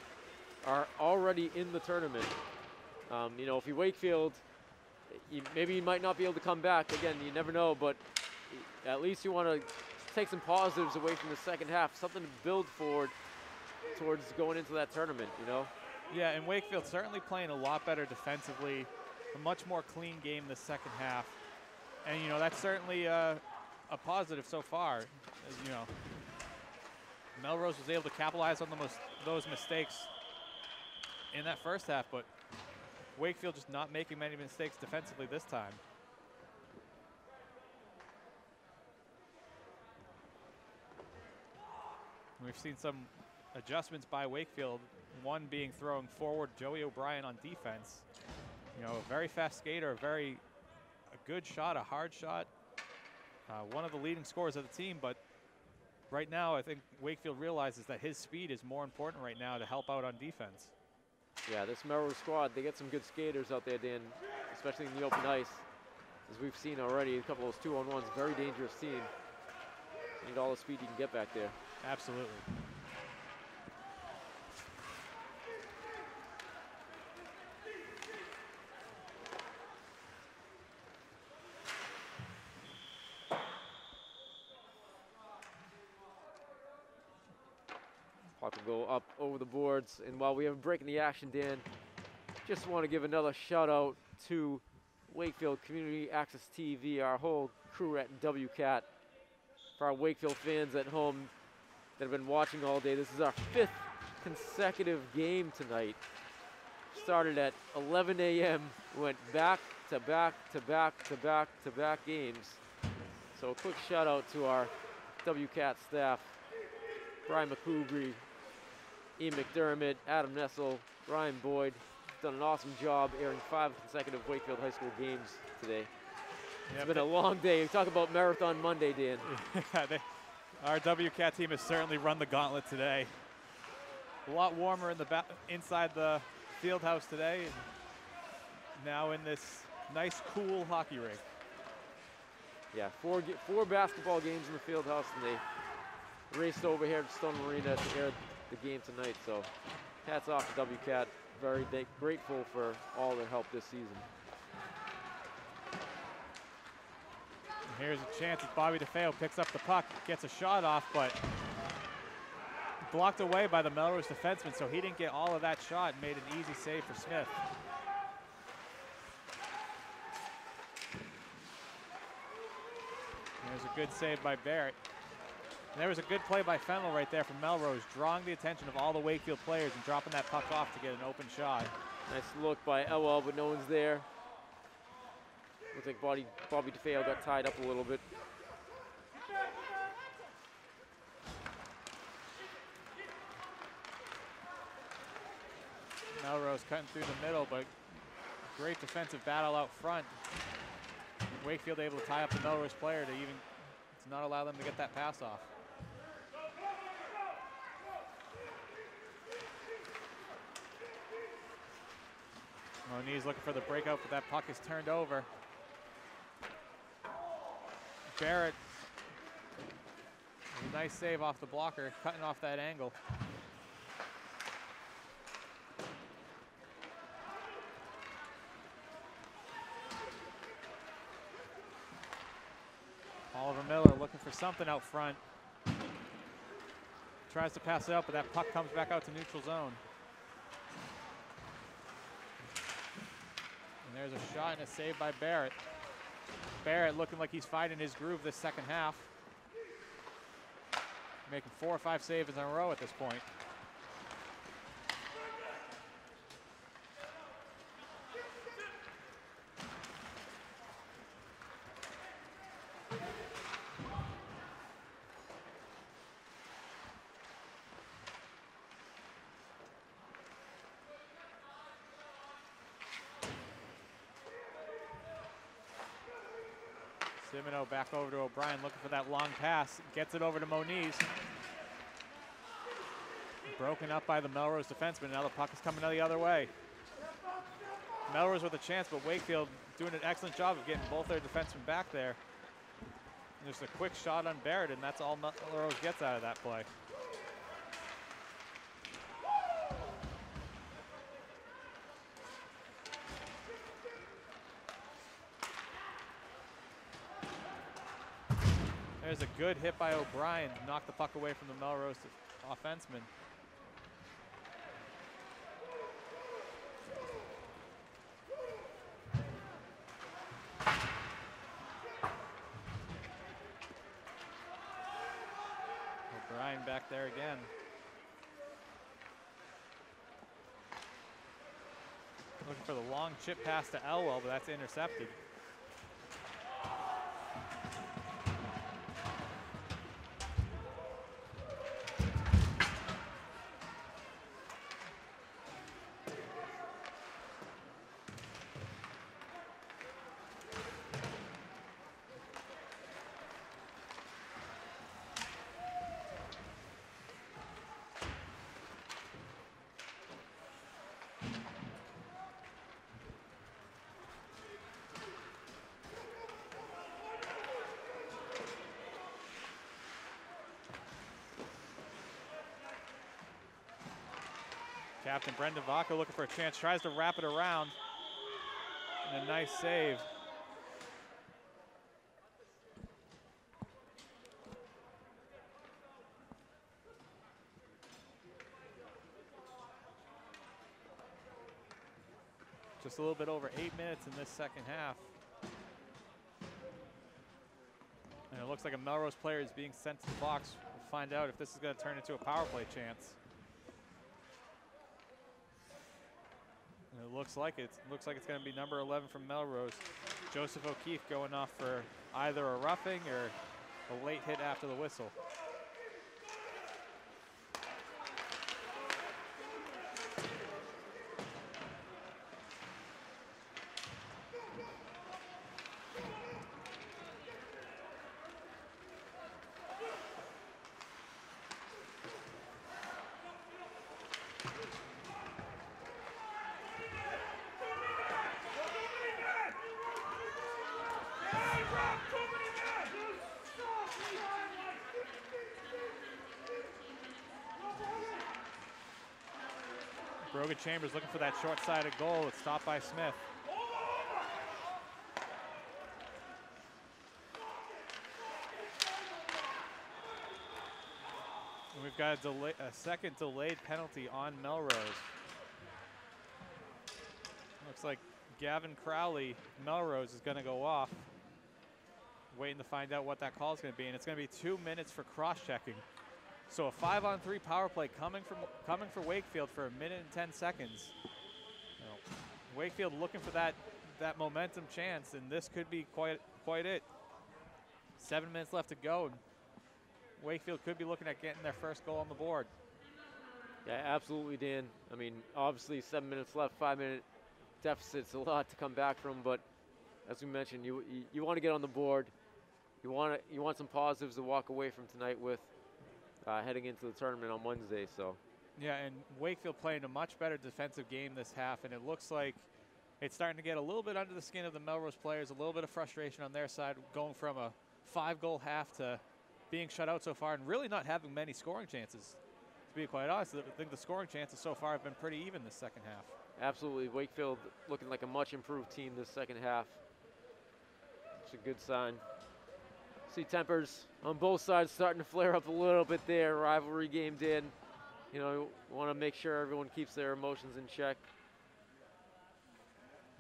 S1: are already in the tournament. You know, if you Wakefield, maybe you might not be able to come back. Again, you never know, but at least you want to take some positives away from the second half, something to build forward towards going into that tournament, you know?
S2: Yeah, and Wakefield certainly playing a lot better defensively, a much more clean game the second half. And, you know, that's certainly a positive so far. As, you know, Melrose was able to capitalize on those mistakes in that first half, but Wakefield just not making many mistakes defensively this time. We've seen some adjustments by Wakefield, one being throwing forward Joey O'Brien on defense. You know, a very fast skater, a good shot, a hard shot. One of the leading scorers of the team, but right now I think Wakefield realizes that his speed is more important right now to help out on defense.
S1: Yeah, this Melrose squad, they get some good skaters out there, Dan, especially in the open ice. As we've seen already, a couple of those 2-on-1s, very dangerous team. You need all the speed you can get back there.
S2: Absolutely.
S1: Puck will go up over the boards, and while we have a break in the action, Dan, just want to give another shout out to Wakefield Community Access TV, our whole crew at WCAT. For our Wakefield fans at home that have been watching all day, this is our 5th consecutive game tonight. Started at 11 a.m., went back to back to back to back to back games. So a quick shout out to our WCAT staff, Brian McCougry, Ian McDermott, Adam Nessel, Ryan Boyd. Done an awesome job airing 5 consecutive Wakefield High School games today. It's been a long day. We talk about Marathon Monday, Dan.
S2: Yeah, our WCAT team has certainly run the gauntlet today. A lot warmer in inside the field house today, and now in this nice, cool hockey rink.
S1: Yeah, four basketball games in the field house, and they raced over here to Stone Arena to air the game tonight. So hats off to WCAT. Very grateful for all their help this season.
S2: Here's a chance as Bobby DeFeo picks up the puck, gets a shot off, but blocked away by the Melrose defenseman, so he didn't get all of that shot and made an easy save for Smith. There's a good save by Barrett. And there was a good play by Fennell right there from Melrose, drawing the attention of all the Wakefield players and dropping that puck off to get an open shot.
S1: Nice look by Elwell, but no one's there. Looks like Bobby DeFeo got tied up a little bit.
S2: Melrose cutting through the middle, but great defensive battle out front. Wakefield able to tie up the Melrose player to not allow them to get that pass off. Moniz looking for the breakout, but that puck is turned over. Barrett, a nice save off the blocker, cutting off that angle. Oliver Miller looking for something out front. Tries to pass it out, but that puck comes back out to neutral zone. And there's a shot and a save by Barrett. Barrett looking like he's finding his groove this second half. Making 4 or 5 saves in a row at this point. Simino back over to O'Brien, looking for that long pass. Gets it over to Moniz. Broken up by the Melrose defenseman. Now the puck is coming the other way. Melrose with a chance, but Wakefield doing an excellent job of getting both their defensemen back there. And there's a quick shot on Barrett, and that's all Melrose gets out of that play. There's a good hit by O'Brien to knock the puck away from the Melrose offenseman. O'Brien back there again. Looking for the long chip pass to Elwell, but that's intercepted. Captain Brendan Vaca looking for a chance, tries to wrap it around. And a nice save. Just a little bit over 8 minutes in this second half. And it looks like a Melrose player is being sent to the box. We'll find out if this is going to turn into a power play chance. And it looks like it's going to be number 11 from Melrose. Joseph O'Keefe going off for either a roughing or a late hit after the whistle. Brogan Chambers looking for that short-sided goal. It's stopped by Smith. And we've got a second delayed penalty on Melrose. Looks like Gavin Crowley, Melrose, is going to go off. Waiting to find out what that call is going to be, and it's going to be 2 minutes for cross-checking. So a 5-on-3 power play coming for Wakefield for 1 minute and 10 seconds. You know, Wakefield looking for that momentum chance, and this could be quite it. 7 minutes left to go, and Wakefield could be looking at getting their first goal on the board.
S1: Yeah, absolutely, Dan. I mean, obviously 7 minutes left, 5-minute deficit's a lot to come back from, but as we mentioned, you want to get on the board. You want some positives to walk away from tonight with. Heading into the tournament on Wednesday, so.
S2: Yeah, and Wakefield playing a much better defensive game this half, and it looks like it's starting to get a little bit under the skin of the Melrose players, a little bit of frustration on their side, going from a 5-goal half to being shut out so far and really not having many scoring chances. To be quite honest, I think the scoring chances so far have been pretty even this second half.
S1: Absolutely, Wakefield looking like a much improved team this second half. It's a good sign. See tempers on both sides starting to flare up a little bit there. Rivalry game, Dan. You know, want to make sure everyone keeps their emotions in check.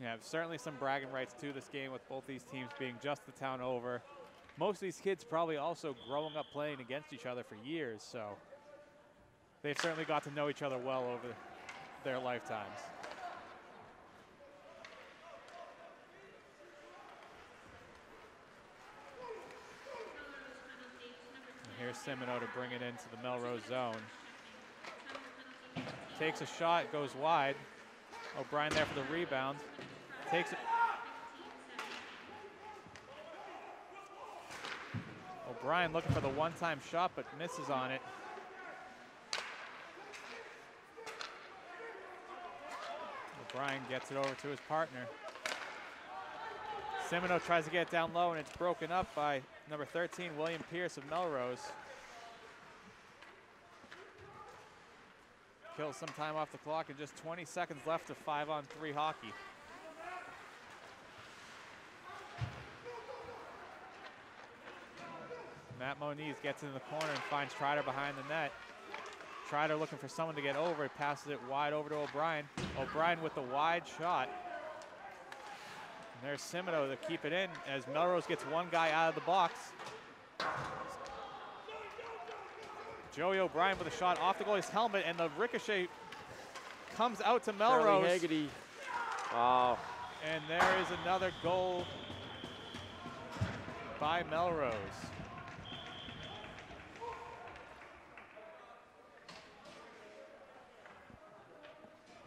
S2: Yeah, certainly some bragging rights to this game with both these teams being just the town over. Most of these kids probably also growing up playing against each other for years, so they've certainly got to know each other well over their lifetimes. Here's Simino to bring it into the Melrose zone. Takes a shot, goes wide. O'Brien there for the rebound. Takes it. O'Brien looking for the one-time shot, but misses on it. O'Brien gets it over to his partner. Semino tries to get it down low, and it's broken up by number 13, William Pierce of Melrose. Kills some time off the clock, and just 20 seconds left of 5-on-3 hockey. Matt Moniz gets in the corner and finds Trider behind the net. Trider looking for someone to get over. He passes it wide over to O'Brien. O'Brien with the wide shot. And there's Semino to keep it in as Melrose gets one guy out of the box. Joey O'Brien with a shot off the goalie's helmet, and the ricochet comes out to Melrose.
S1: Hagerty. Wow.
S2: And there is another goal by Melrose.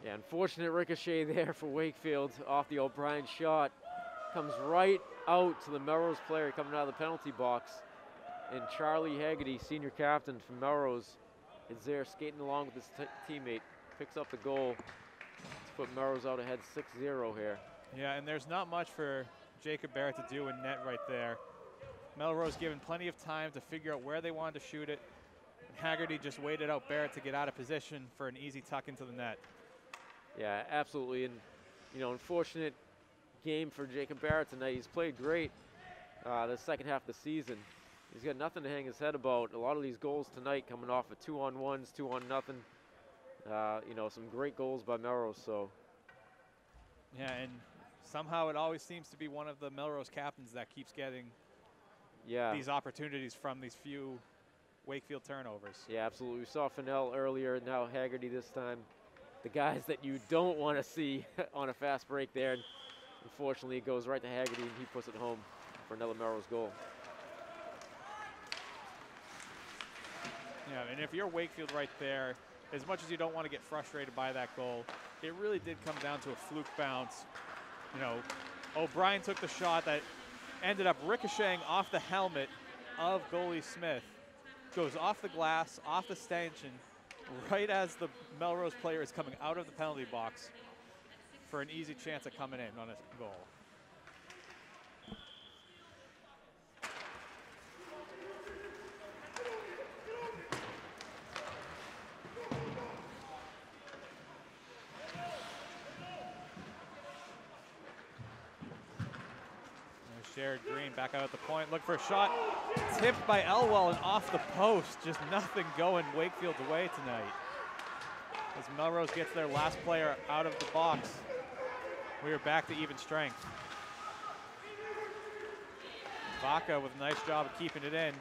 S1: Yeah, unfortunate ricochet there for Wakefield off the O'Brien shot. Comes right out to the Melrose player coming out of the penalty box. And Charlie Hagerty, senior captain from Melrose, is there skating along with his teammate. Picks up the goal to put Melrose out ahead 6-0 here.
S2: Yeah, and there's not much for Jacob Barrett to do in net right there. Melrose given plenty of time to figure out where they wanted to shoot it. And Hagerty just waited out Barrett to get out of position for an easy tuck into the net.
S1: Yeah, absolutely. And, you know, unfortunate game for Jacob Barrett tonight. He's played great the second half of the season. He's got nothing to hang his head about. A lot of these goals tonight coming off of 2-on-1s, 2-on-nothing. You know, some great goals by Melrose. So.
S2: Yeah, and somehow it always seems to be one of the Melrose captains that keeps getting these opportunities from these few Wakefield turnovers.
S1: Yeah, absolutely. We saw Fennell earlier, now Hagerty this time. The guys that you don't want to see on a fast break there. And unfortunately, it goes right to Hagerty, and he puts it home for another Melrose goal.
S2: Yeah, and if you're Wakefield right there, as much as you don't want to get frustrated by that goal, it really did come down to a fluke bounce. You know, O'Brien took the shot that ended up ricocheting off the helmet of goalie Smith. Goes off the glass, off the stanchion, right as the Melrose player is coming out of the penalty box for an easy chance at coming in on a goal. Jared Green back out at the point, look for a shot, tipped by Elwell and off the post. Just nothing going Wakefield's way tonight. As Melrose gets their last player out of the box, we are back to even strength. Vaca with a nice job of keeping it in.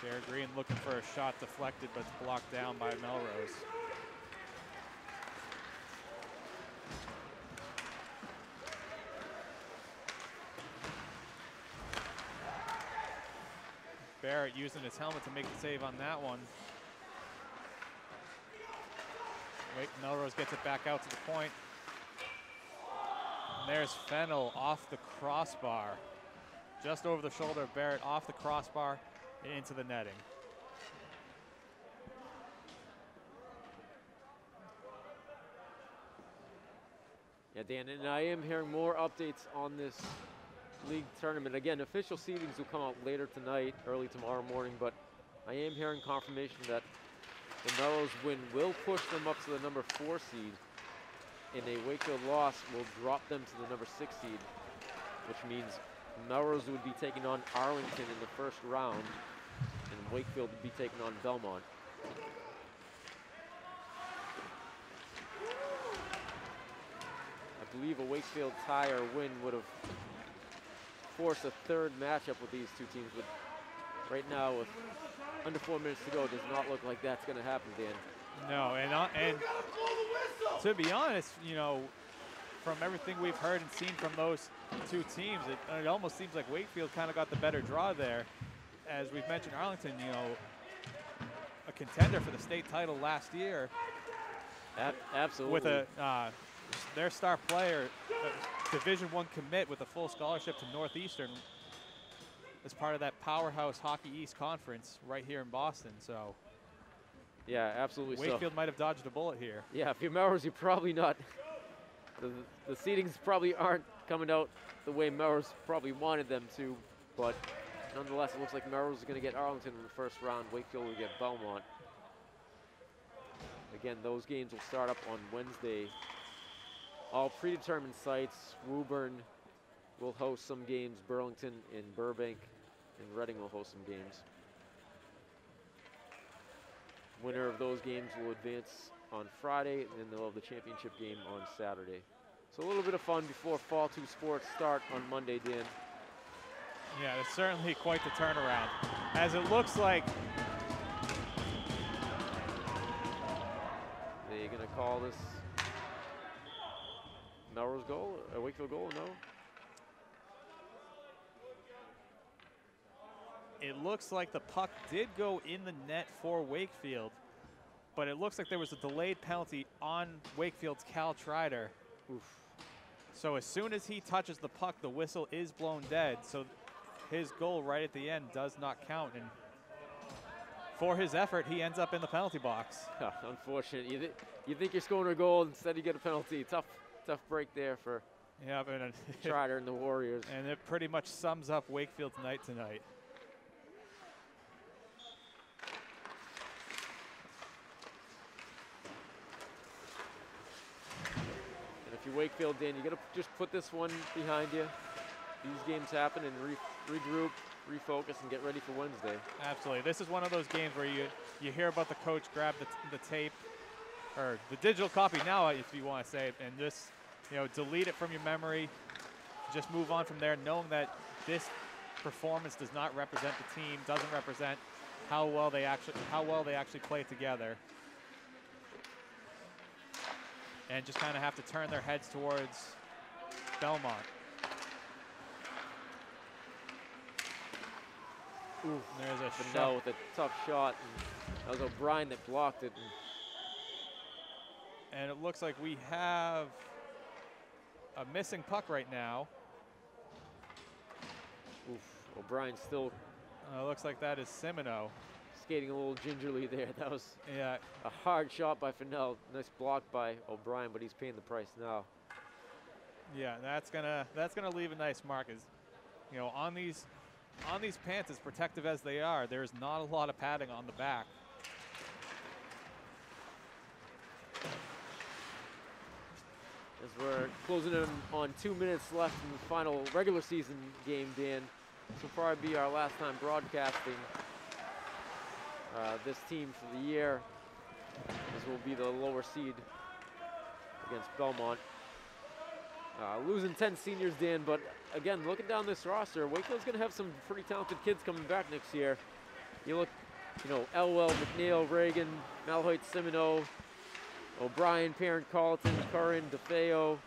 S2: Jared Green looking for a shot deflected, but it's blocked down by Melrose. Barrett using his helmet to make the save on that one. Wait, Melrose gets it back out to the point. And there's Fennell off the crossbar. Just over the shoulder of Barrett, off the crossbar and into the netting.
S1: Yeah, Dan, and I am hearing more updates on this league tournament. Again, official seedings will come out later tonight, early tomorrow morning, but I am hearing confirmation that the Melrose win will push them up to the number 4 seed, and a Wakefield loss will drop them to the number 6 seed, which means Melrose would be taking on Arlington in the first round, and Wakefield would be taking on Belmont. I believe a Wakefield tie or win would have forced a third matchup with these two teams, but right now with under 4 minutes to go, it does not look like that's going to happen, Dan.
S2: No, and to be honest, you know, from everything we've heard and seen from those two teams, it almost seems like Wakefield kind of got the better draw there. As we've mentioned, Arlington, you know, a contender for the state title last year.
S1: Absolutely.
S2: With their star player, Division I commit with a full scholarship to Northeastern as part of that powerhouse Hockey East Conference right here in Boston. So
S1: yeah, absolutely.
S2: Wakefield might have dodged a bullet here.
S1: Yeah, if you're Melrose, you're probably not. The seedings probably aren't coming out the way Melrose probably wanted them to, but nonetheless, it looks like Melrose is going to get Arlington in the first round. Wakefield will get Belmont. Again, those games will start up on Wednesday. All predetermined sites. Woburn will host some games. Burlington and Burbank and Reading will host some games. Winner of those games will advance on Friday, and then they'll have the championship game on Saturday. So a little bit of fun before Fall 2 sports start on Monday, Dan.
S2: Yeah, it's certainly quite the turnaround. As it looks like
S1: they're going to call this Melrose goal, a Wakefield goal, no?
S2: it looks like the puck did go in the net for Wakefield, but it looks like there was a delayed penalty on Wakefield's Cal Trider.
S1: Oof.
S2: So as soon as he touches the puck, the whistle is blown dead. So his goal right at the end does not count. And for his effort, he ends up in the penalty box.
S1: Unfortunate. You think you're scoring a goal, instead you get a penalty. Tough break there for Trider and the Warriors.
S2: And it pretty much sums up Wakefield's night tonight.
S1: If you're Wakefield, Dan, you got to just put this one behind you. These games happen, and regroup, refocus, and get ready for Wednesday.
S2: Absolutely. This is one of those games where you hear about the coach grab the tape, or the digital copy now, if you want to say it, and just delete it from your memory. Just move on from there, knowing that this performance does not represent the team, doesn't represent how well they actually play together. And just kind of have to turn their heads towards Belmont.
S1: Ooh,
S2: there's a
S1: shot with a tough shot. And that was O'Brien that blocked it.
S2: And it looks like we have a missing puck right now.
S1: Oof, O'Brien still.
S2: Looks like that is Simino.
S1: Skating a little gingerly there. That was
S2: a
S1: hard shot by Fennell. Nice block by O'Brien, but he's paying the price now.
S2: Yeah, that's gonna leave a nice mark. As on these pants, as protective as they are, there's not a lot of padding on the back.
S1: As we're closing in on 2 minutes left in the final regular season game, Dan, this will probably be our last time broadcasting this team for the year. This will be the lower seed against Belmont. Losing 10 seniors, Dan, but again, looking down this roster, Wakefield's going to have some pretty talented kids coming back next year. You look, Elwell, McNeil, Reagan, Malhoit, Simino, O'Brien, Parent, Carlton, Curran, DeFeo,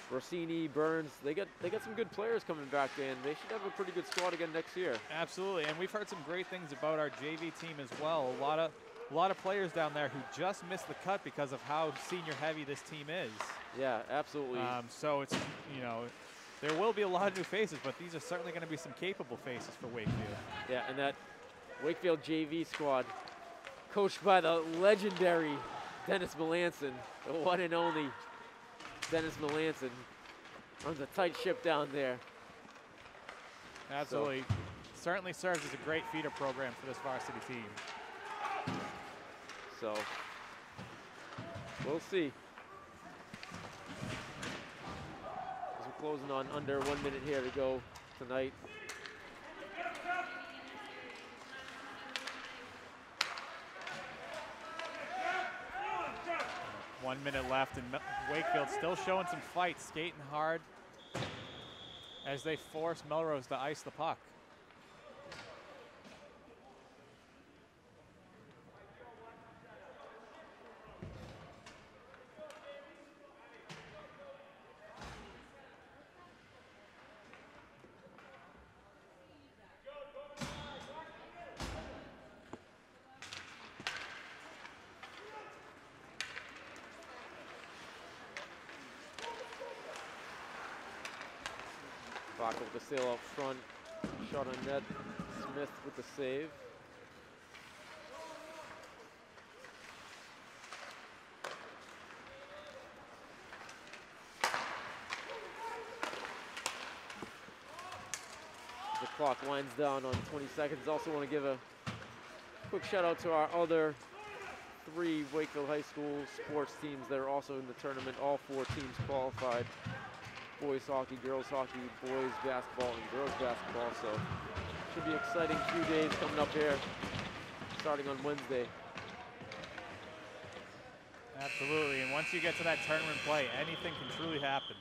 S1: Rossini, Burns. They got some good players coming back, and they should have a pretty good squad again next year. Absolutely,
S2: and we've heard some great things about our JV team as well. A lot of players down there who just missed the cut because of how senior heavy this team is.
S1: Yeah, absolutely.
S2: So it's there will be a lot of new faces, but these are certainly going to be some capable faces for Wakefield.
S1: Yeah, and that Wakefield JV squad, coached by the legendary Dennis Melanson, the one and only Dennis Melanson, runs a tight ship down there.
S2: Absolutely. Certainly serves as a great feeder program for this varsity team.
S1: So, we'll see. As we're closing on under 1 minute here to go tonight.
S2: One minute left, and Wakefield still showing some fight, skating hard as they force Melrose to ice the puck.
S1: Baca with the sail out front. Shot on net. Smith with the save. The clock winds down on 20 seconds. Also want to give a quick shout out to our other 3 Wakefield High School sports teams that are also in the tournament. All 4 teams qualified. Boys hockey, girls hockey, boys basketball, and girls basketball. So should be exciting few days coming up here, starting on Wednesday.
S2: Absolutely, and once you get to that tournament play, anything can truly happen.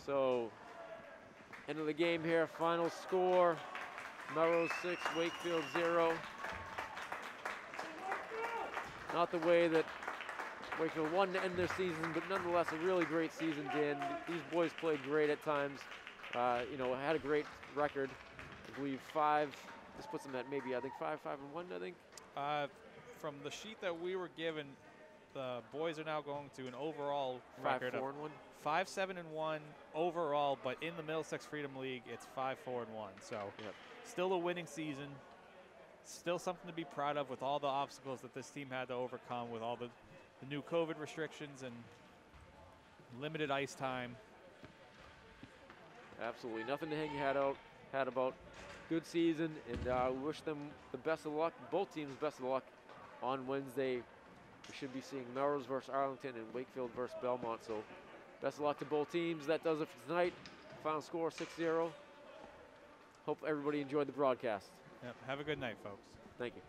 S1: So, end of the game here, final score, Melrose 6, Wakefield 0. Not the way that Wakefield wanted to end their season, but nonetheless a really great season, Dan. These boys played great at times, you know, had a great record. I believe 5, this puts them at maybe, I think 5-1, I think.
S2: From the sheet that we were given, the boys are now going to an overall record of
S1: 5-4-1.
S2: 5-7-1 overall, but in the Middlesex Freedom League, it's 5-4-1. So still a winning season, still something to be proud of with all the obstacles that this team had to overcome with all the new COVID restrictions and limited ice time.
S1: Absolutely, nothing to hang your hat about. Good season, and we wish them the best of luck, both teams best of luck on Wednesday. We should be seeing Melrose versus Arlington and Wakefield versus Belmont, so best of luck to both teams. That does it for tonight. Final score 6-0. Hope everybody enjoyed the broadcast.
S2: Yep. Have a good night, folks.
S1: Thank you.